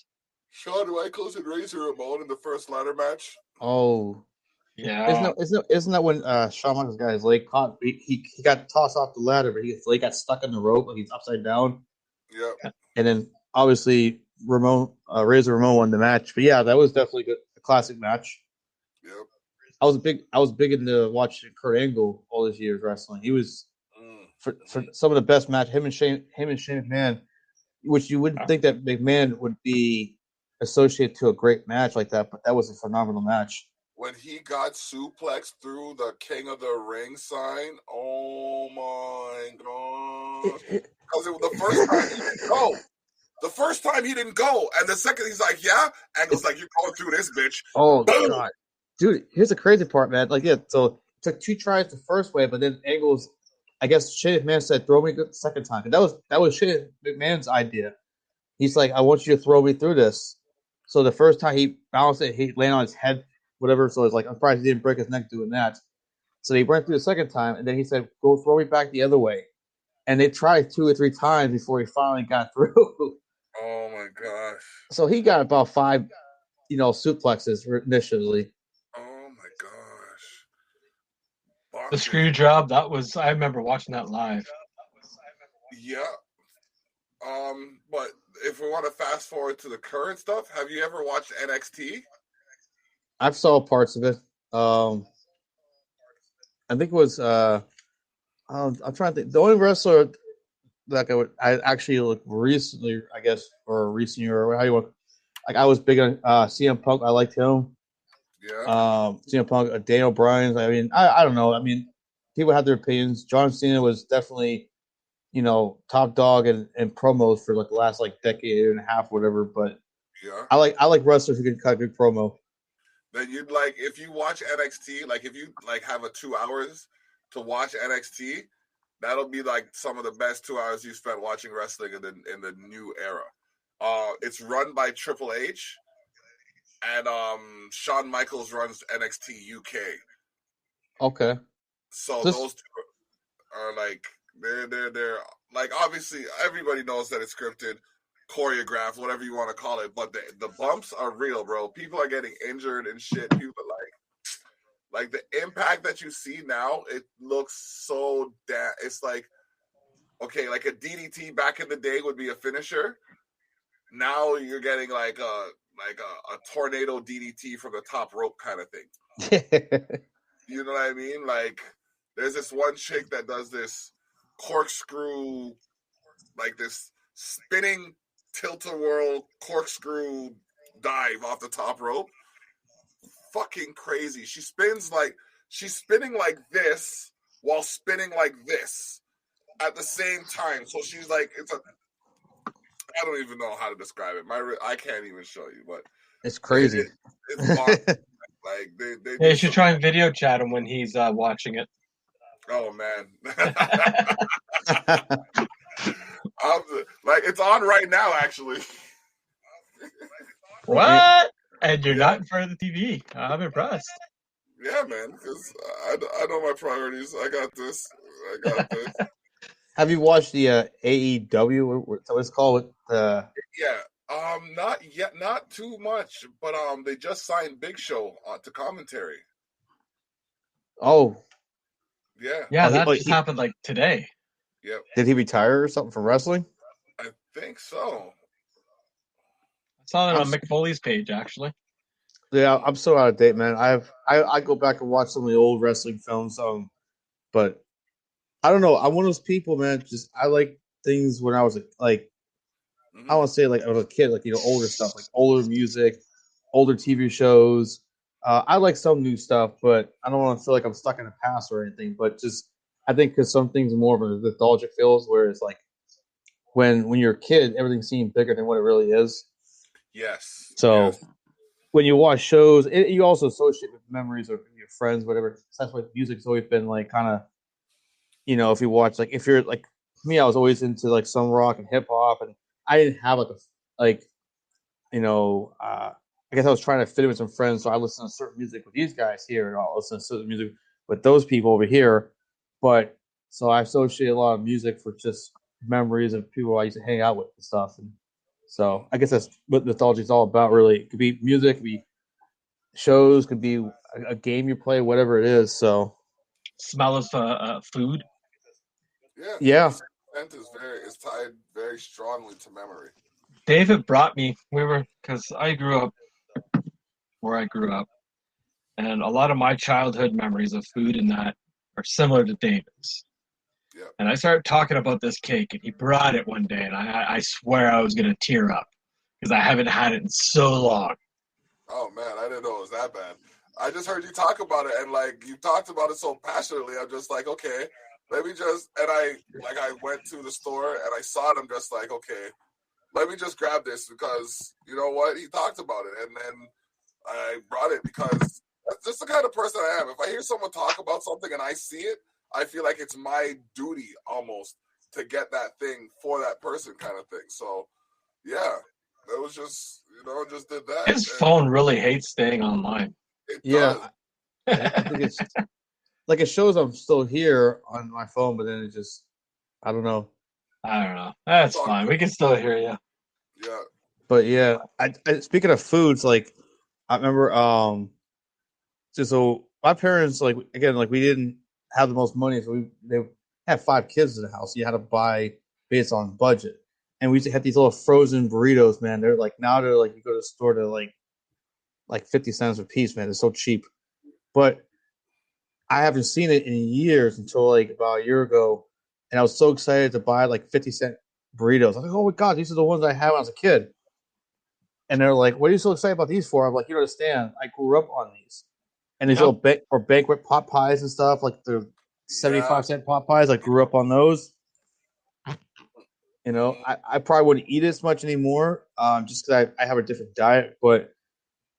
Shawn Michaels and Razor Ramon in the first ladder match. Oh. Yeah. Isn't that when Shawn Michaels got his leg caught? He got tossed off the ladder, but his leg got stuck in the rope, like he's upside down. Yeah. And then obviously Razor Ramon won the match. But yeah, that was definitely a classic match. Yep. I was big into watching Kurt Angle all these years wrestling. He was for some of the best match. Him and Shane McMahon, which you wouldn't think that McMahon would be associated to a great match like that, but that was a phenomenal match. When he got suplexed through the King of the Ring sign, oh my god! Because the first time he didn't go. The first time he didn't go, and the second he's like, "Yeah," Angle's like, "You're going through this, bitch." Oh god, dude! Here's the crazy part, man. Like, yeah, so it took 2 tries the first way, but then Angle's, I guess Shane McMahon said, "Throw me the second time." And that was Shane McMahon's idea. He's like, "I want you to throw me through this." So the first time he bounced it, he landed on his head, whatever. So it's like, I'm surprised he didn't break his neck doing that. So he went through the second time, and then he said, "Go throw me back the other way." And they tried 2 or 3 times before he finally got through. Oh my gosh! So he got about 5, suplexes initially. Oh my gosh! The screw job, I remember watching that live. Yeah. But if we want to fast forward to the current stuff, have you ever watched NXT? I've saw parts of it. I think it was I'm trying to think. The only wrestler that I actually looked recently, I guess, or recent year, or how you want. Like, I was big on CM Punk. I liked him. Yeah. CM Punk, Daniel Bryan. I mean, I don't know. I mean, people have their opinions. John Cena was definitely, top dog in promos for like the last decade and a half, whatever. But yeah, I like wrestlers who can cut a good promo. Then you'd if you watch NXT, if you have a 2 hours to watch NXT, that'll be some of the best 2 hours you spent watching wrestling in the new era. It's run by Triple H, and Shawn Michaels runs NXT UK. Okay. So those two are they're obviously everybody knows that it's scripted, choreographed, whatever you want to call it, but the bumps are real, bro. People are getting injured and shit. People like the impact that you see now, it looks so it's okay, like a DDT back in the day would be a finisher. Now you're getting a tornado DDT from the top rope kind of thing. You know what I mean? There's this one chick that does this corkscrew, this spinning tilt-a-whirl corkscrew dive off the top rope. Fucking crazy. She's spinning like this while spinning like this at the same time. So she's I don't even know how to describe it. I can't even show you, but it's crazy. It's Like they Yeah, do you should try and video chat him when he's watching it. Oh man. Like it's on right now actually. What? And you're Yeah. not in front of the TV. I'm impressed. Yeah, man, because I know my priorities. I got this. Have you watched the AEW? What it's called? Yeah. Not yet, not too much, but they just signed Big Show to commentary. Oh, Yeah. Yeah, Oh, that just happened like today. Yep. Did he retire or something from wrestling? I think so. I saw that on Mick Foley's page, actually. Yeah, I'm so out of date, man. I go back and watch some of the old wrestling films, but I don't know. I'm one of those people, man. Just I like things when I was like I want to say like I was a kid, like older stuff, like older music, older TV shows. I like some new stuff, but I don't want to feel like I'm stuck in the past or anything. But just I think because some things are more of a nostalgic feels, whereas like when you're a kid, everything seemed bigger than what it really is. Yes. So yes. when you watch shows, you also associate with memories of your friends, whatever. That's why music's always been like kind of, if you watch, like if you're like me, I was always into like some rock and hip hop, and I didn't have I guess I was trying to fit in with some friends, so I listened to certain music with these guys here, and I'll listen to certain music with those people over here. But so I associate a lot of music for just memories of people I used to hang out with and stuff. And so I guess that's what nostalgia is all about, really. It could be music, it could be shows, could be a game you play, whatever it is. So Smell of food. Yeah. Scent is tied very strongly to memory. David brought me. Because I grew up where I grew up, and a lot of my childhood memories of food and that are similar to David's. Yep. And I started talking about this cake, and he brought it one day, and I swear I was going to tear up because I haven't had it in so long. Oh man, I didn't know it was that bad. I just heard you talk about it, and like you talked about it so passionately. I'm just like, okay, let me just. And I went to the store and I saw it. I'm just like, okay, let me just grab this because you know what, he talked about it, and then I brought it because that's just the kind of person I am. If I hear someone talk about something and I see it, I feel like it's my duty almost to get that thing for that person, kind of thing. So, yeah, it was just just did that. His phone really hates staying online. It yeah, does. I think it's like it shows I'm still here on my phone, but then it just I don't know. I don't know. That's fine. We can still hear you. Yeah. But yeah, I speaking of foods, like I remember, so my parents, like again, like we didn't have the most money, so they had 5 kids in the house. So you had to buy based on budget, and we used to have these little frozen burritos, man. They're like now they're like you go to the store to like 50 cents a piece, man. They're so cheap, but I haven't seen it in years until like about a year ago, and I was so excited to buy like 50-cent burritos. I was like, oh my god, these are the ones I had when I was a kid. And they're like, "What are you so excited about these for?" I'm like, "You don't understand. I grew up on these, and these little banquet pot pies and stuff, like the 75-cent pot pies. I grew up on those. I probably wouldn't eat as much anymore, just because I have a different diet. But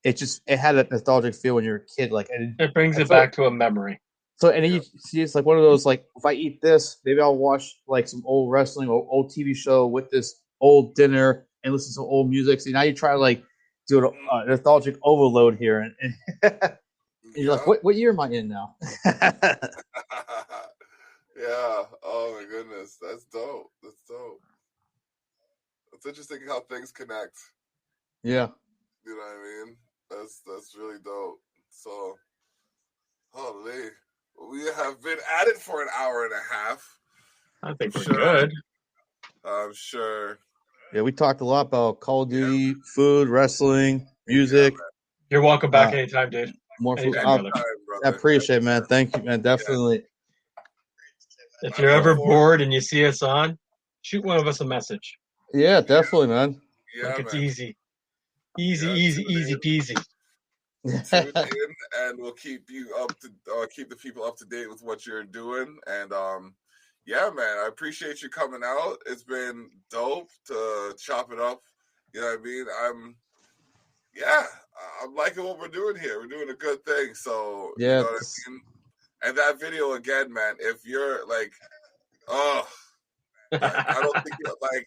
it had that nostalgic feel when you're a kid. Like it brings it back to a memory. So and then you see, it's like one of those like if I eat this, maybe I'll watch like some old wrestling or old TV show with this old dinner and listen to old music. So now you try to like do a nostalgic overload here, and you're like, what year am I in now? Yeah. Oh my goodness, that's dope. It's interesting how things connect. Yeah. You know what I mean? That's really dope. So, holy. We have been at it for an hour and a half. I think we're good. I'm sure. Yeah, we talked a lot about Call of Duty, food, wrestling, music. Yeah, you're welcome back anytime, Dave. More food. Anytime, brother. I appreciate it, man. Thank you, man. Definitely. If you're ever bored and you see us on, shoot one of us a message. Yeah, definitely, man. Yeah, it's man. easy peasy. Tune in, and we'll keep you keep the people up to date with what you're doing. And yeah, man, I appreciate you coming out. It's been dope to chop it up. You know what I mean? I'm liking what we're doing here. We're doing a good thing. So Yeah, you know what I mean. And that video again, man. If you're like, oh, like I don't think you're like.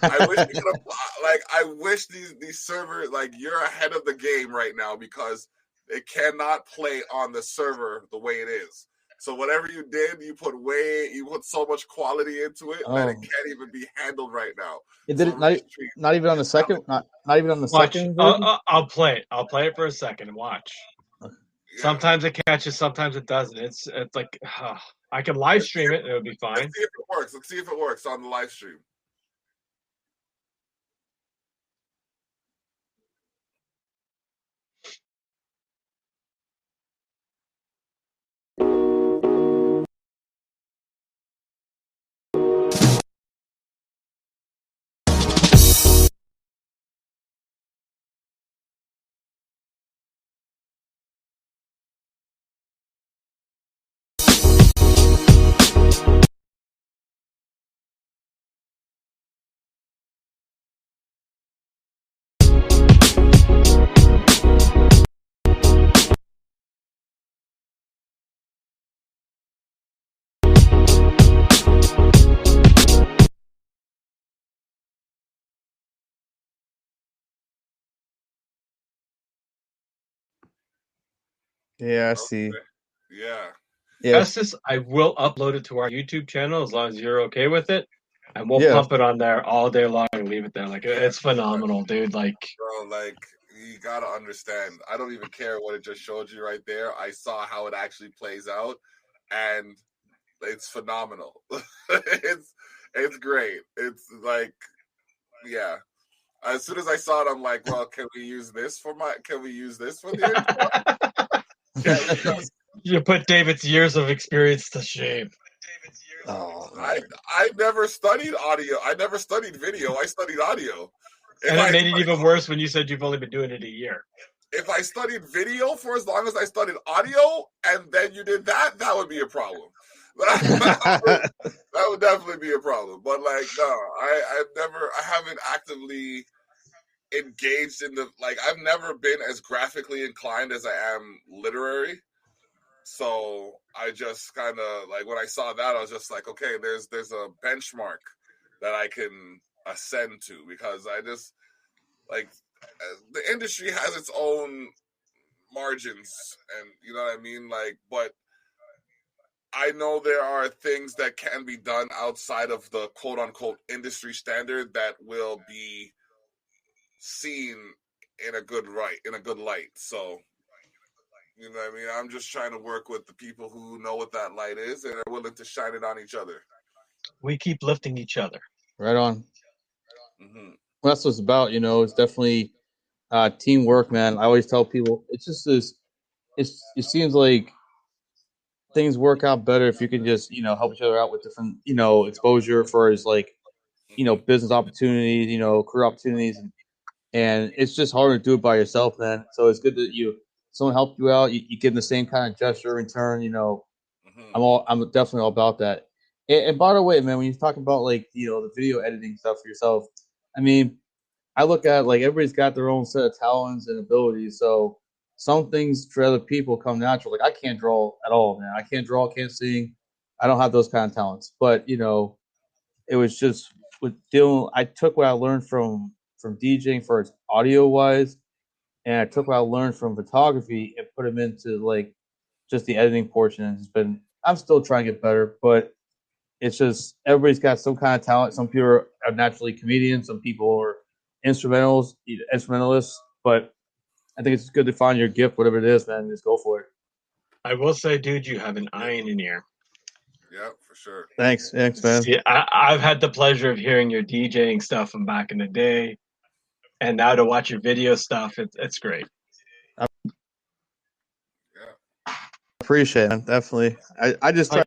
I wish you could like. I wish these servers like you're ahead of the game right now because it cannot play on the server the way it is. So whatever you did, you put so much quality into it that it can't even be handled right now. It So didn't not even on the second not even on the Watch. second version. I'll play it. I'll play it for a second and watch. yeah. Sometimes it catches, sometimes it doesn't. It's like I can live stream it and it would be fine. Let's see if it works. Let's see if it works on the live stream. Yeah, I see. Yeah. Yes. Festus, I will upload it to our YouTube channel as long as you're okay with it. And we'll Yeah. pump it on there all day long and leave it there. Like it's phenomenal, dude. Like Bro, like you gotta understand. I don't even care what it just showed you right there. I saw how it actually plays out, and it's phenomenal. it's great. It's like, yeah. As soon as I saw it, I'm like, well, can we use this for the intro? you put David's years of experience to shame. Oh, I never studied audio. I never studied video. I studied audio. And it made it even worse when you said you've only been doing it a year. If I studied video for as long as I studied audio, and then you did that would be a problem. That would definitely be a problem. But like, no, I haven't actively engaged in I've never been as graphically inclined as I am literary. So I just kind of like when I saw that, I was just like, okay, there's a benchmark that I can ascend to because I just like the industry has its own margins, and you know what I mean. Like, but I know there are things that can be done outside of the quote unquote industry standard that will be seen in a good light. So. You know what I mean? I'm just trying to work with the people who know what that light is and are willing to shine it on each other. We keep lifting each other. Right on. Mm-hmm. Well, that's what it's about, you know. It's definitely teamwork, man. I always tell people it's just this. It seems like things work out better if you can just help each other out with different exposure for as like business opportunities, career opportunities, and it's just harder to do it by yourself, man. So it's good that someone helped you out. You give them the same kind of gesture in turn. Mm-hmm. I'm definitely all about that. And by the way, man, when you're talking about like the video editing stuff for yourself, I mean, I look at like everybody's got their own set of talents and abilities. So some things for other people come natural. Like I can't draw at all, man. I can't draw, can't sing. I don't have those kind of talents. But it was just with dealing. I took what I learned from DJing for its audio wise, and I took what I learned from photography and put them into like just the editing portion. And I'm still trying to get better, but it's just everybody's got some kind of talent. Some people are naturally comedians. Some people are instrumentalists. But I think it's good to find your gift, whatever it is, man. Just go for it. I will say, dude, you have an eye in an ear. Yeah, for sure. Thanks, man. See, I've had the pleasure of hearing your DJing stuff from back in the day, and now to watch your video stuff, it's great. Yeah, appreciate it, man. Definitely. I just try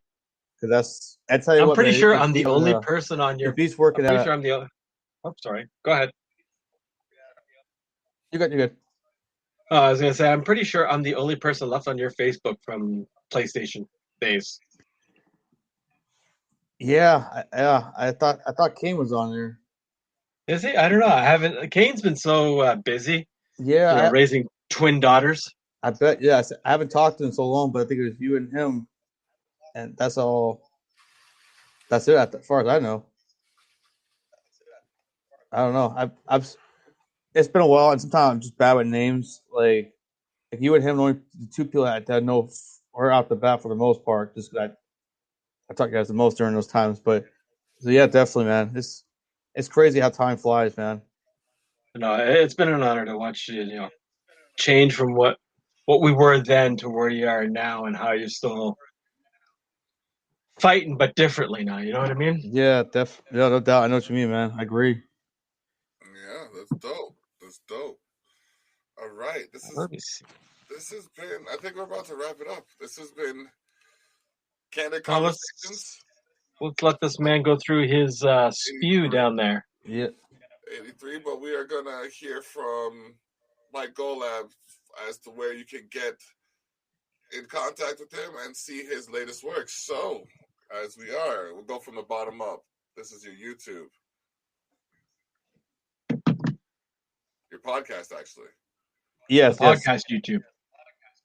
because I tell you I'm what, pretty man, sure I'm the only person on your. If he's working I'm pretty out, sure I'm the. Oh, sorry. Go ahead. You're good. I was gonna say I'm pretty sure I'm the only person left on your Facebook from PlayStation days. Yeah. I thought Kane was on there. Is he? I don't know. I haven't. Kane's been so busy. Yeah, raising twin daughters. I bet. Yes, I haven't talked to him so long, but I think it was you and him, and that's all. That's it. As far as I know. I don't know. I've. It's been a while, and sometimes I'm just bad with names. Like you and him, the only the two people that I know are out the bat for the most part. Just 'cause I talk to you guys the most during those times, but so yeah, definitely, man. It's crazy how time flies, man. No, it's been an honor to watch you, change from what we were then to where you are now, and how you're still fighting, but differently now. You know what I mean? Yeah, yeah, no doubt. I know what you mean, man. I agree. Yeah, that's dope. That's dope. All right, Let me see. this has been. I think we're about to wrap it up. This has been Candid Well, Conversations let's let this man go through his spew 83, down there. Yeah. 83. But we are gonna hear from Mike Golab as to where you can get in contact with him and see his latest work. So, as we'll go from the bottom up. This is your YouTube, your podcast, actually. Yes. The podcast YouTube.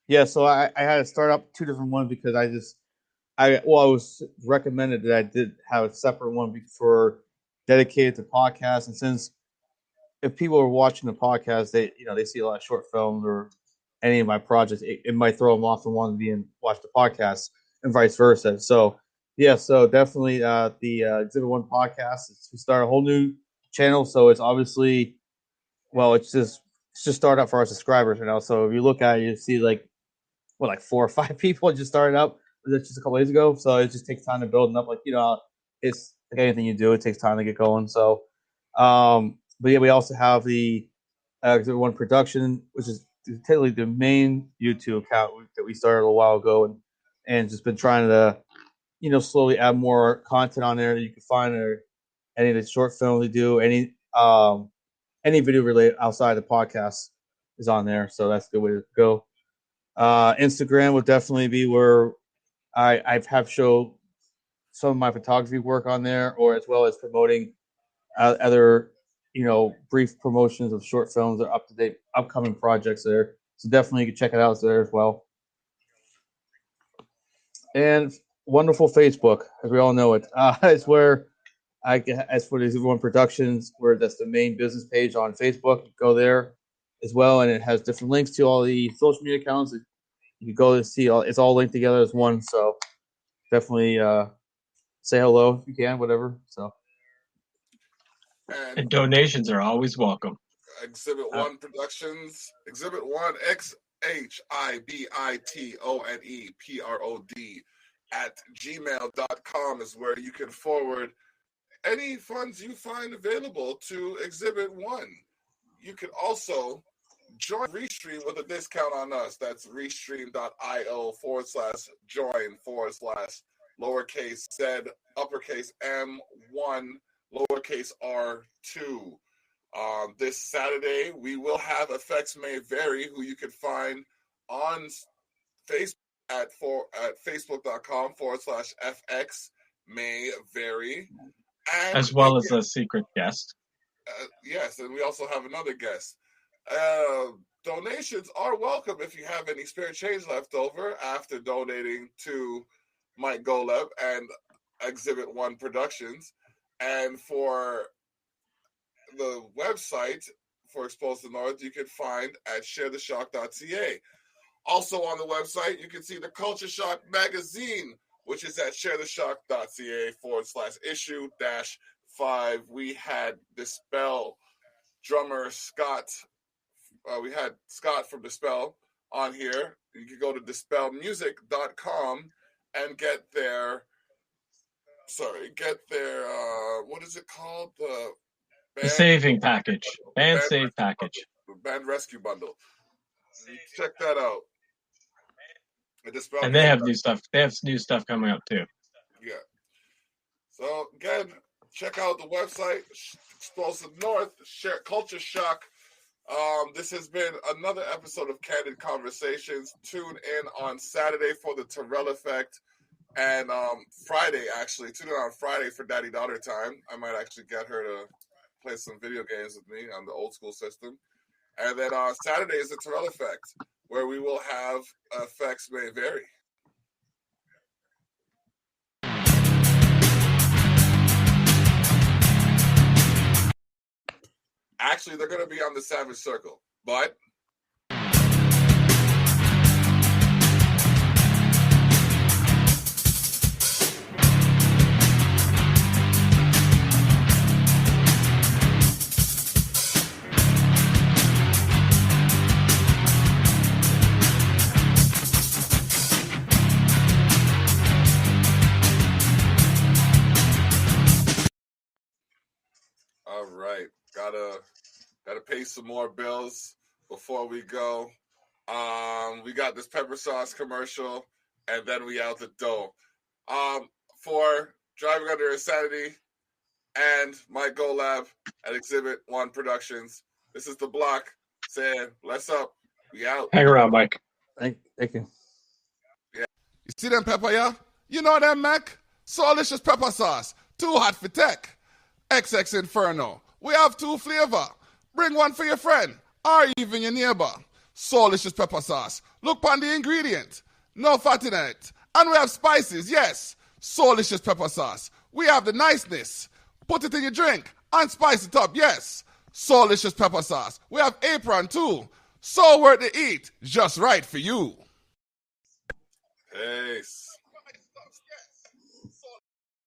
Yeah. So I had to start up two different ones because I was recommended that I did have a separate one for dedicated to podcasts, and since if people are watching the podcast, they see a lot of short films or any of my projects, it might throw them off and want to be and watch the podcast, and vice versa. So yeah, so definitely the Exhibit One podcast. We started a whole new channel, so it's obviously it's just started up for our subscribers right now. So if you look at it, you see like 4 or 5 people just started up just a couple days ago. So it just takes time to build up. Like it's like anything you do, it takes time to get going. So, but yeah, we also have the Exhibit One Production, which is technically the main YouTube account that we started a little while ago, and just been trying to slowly add more content on there that you can find, or any of the short films we do, any video related outside the podcast is on there. So that's a good way to go. Instagram would definitely be where I have show some of my photography work on there, or as well as promoting other brief promotions of short films or up to date upcoming projects there. So definitely you can check it out there as well. And wonderful Facebook, as we all know it. It's where as for the Everyone Productions, where that's the main business page on Facebook. You go there as well, and it has different links to all the social media accounts. You can go to see it's all linked together as one. So definitely say hello if you can, whatever. So And donations are always welcome. Exhibit One Productions, Exhibit One XHIBITONEPROD at gmail.com is where you can forward any funds you find available to Exhibit One. You can also join Restream with a discount on us. That's restream.io/join/lowercase z uppercase M1 lowercase R2. This Saturday, we will have Effects May Vary, who you can find on Facebook at facebook.com/FX May Vary. And as well as a secret guest. Yes, and we also have another guest. Donations are welcome if you have any spare change left over after donating to Mike Golab and Exhibit One Productions. And for the website for Exposed to North, you can find at sharetheshock.ca. Also on the website, you can see the Culture Shock magazine, which is at sharetheshock.ca/issue-5. We had Dispel drummer Scott. We had Scott from Dispel on here. You can go to dispelmusic.com and get their what is it called? The saving package. Band save package. Band rescue bundle. Check that out. And they have new stuff. They have new stuff coming up too. Yeah. So again, check out the website, Explosive North, share Culture Shock. This has been another episode of Candid Conversations. Tune in on Saturday for the Terrell Effect, and Friday, actually. Tune in on Friday for Daddy-Daughter Time. I might actually get her to play some video games with me on the old school system. And then Saturday is the Terrell effect, where we will have effects may vary. Actually, they're going to be on the Savage Circle, but all right, gotta pay some more bills before we go. We got this pepper sauce commercial, and then we out the door. For Driving Under Insanity and Mike Golab at Exhibit 1 Productions, this is the block saying, bless up, we out. Hang around, Mike. Thank you. You see them pepper, yeah? You know them, Mac? Soulicious pepper sauce. Too hot for tech. XX Inferno. We have 2 flavor. Bring one for your friend or even your neighbor. Soulicious pepper sauce. Look on the ingredient. No fat in it. And we have spices, yes. Soulicious pepper sauce. We have the niceness. Put it in your drink and spice it up, yes. Soulicious pepper sauce. We have apron too. So worth to eat. Just right for you. Peace.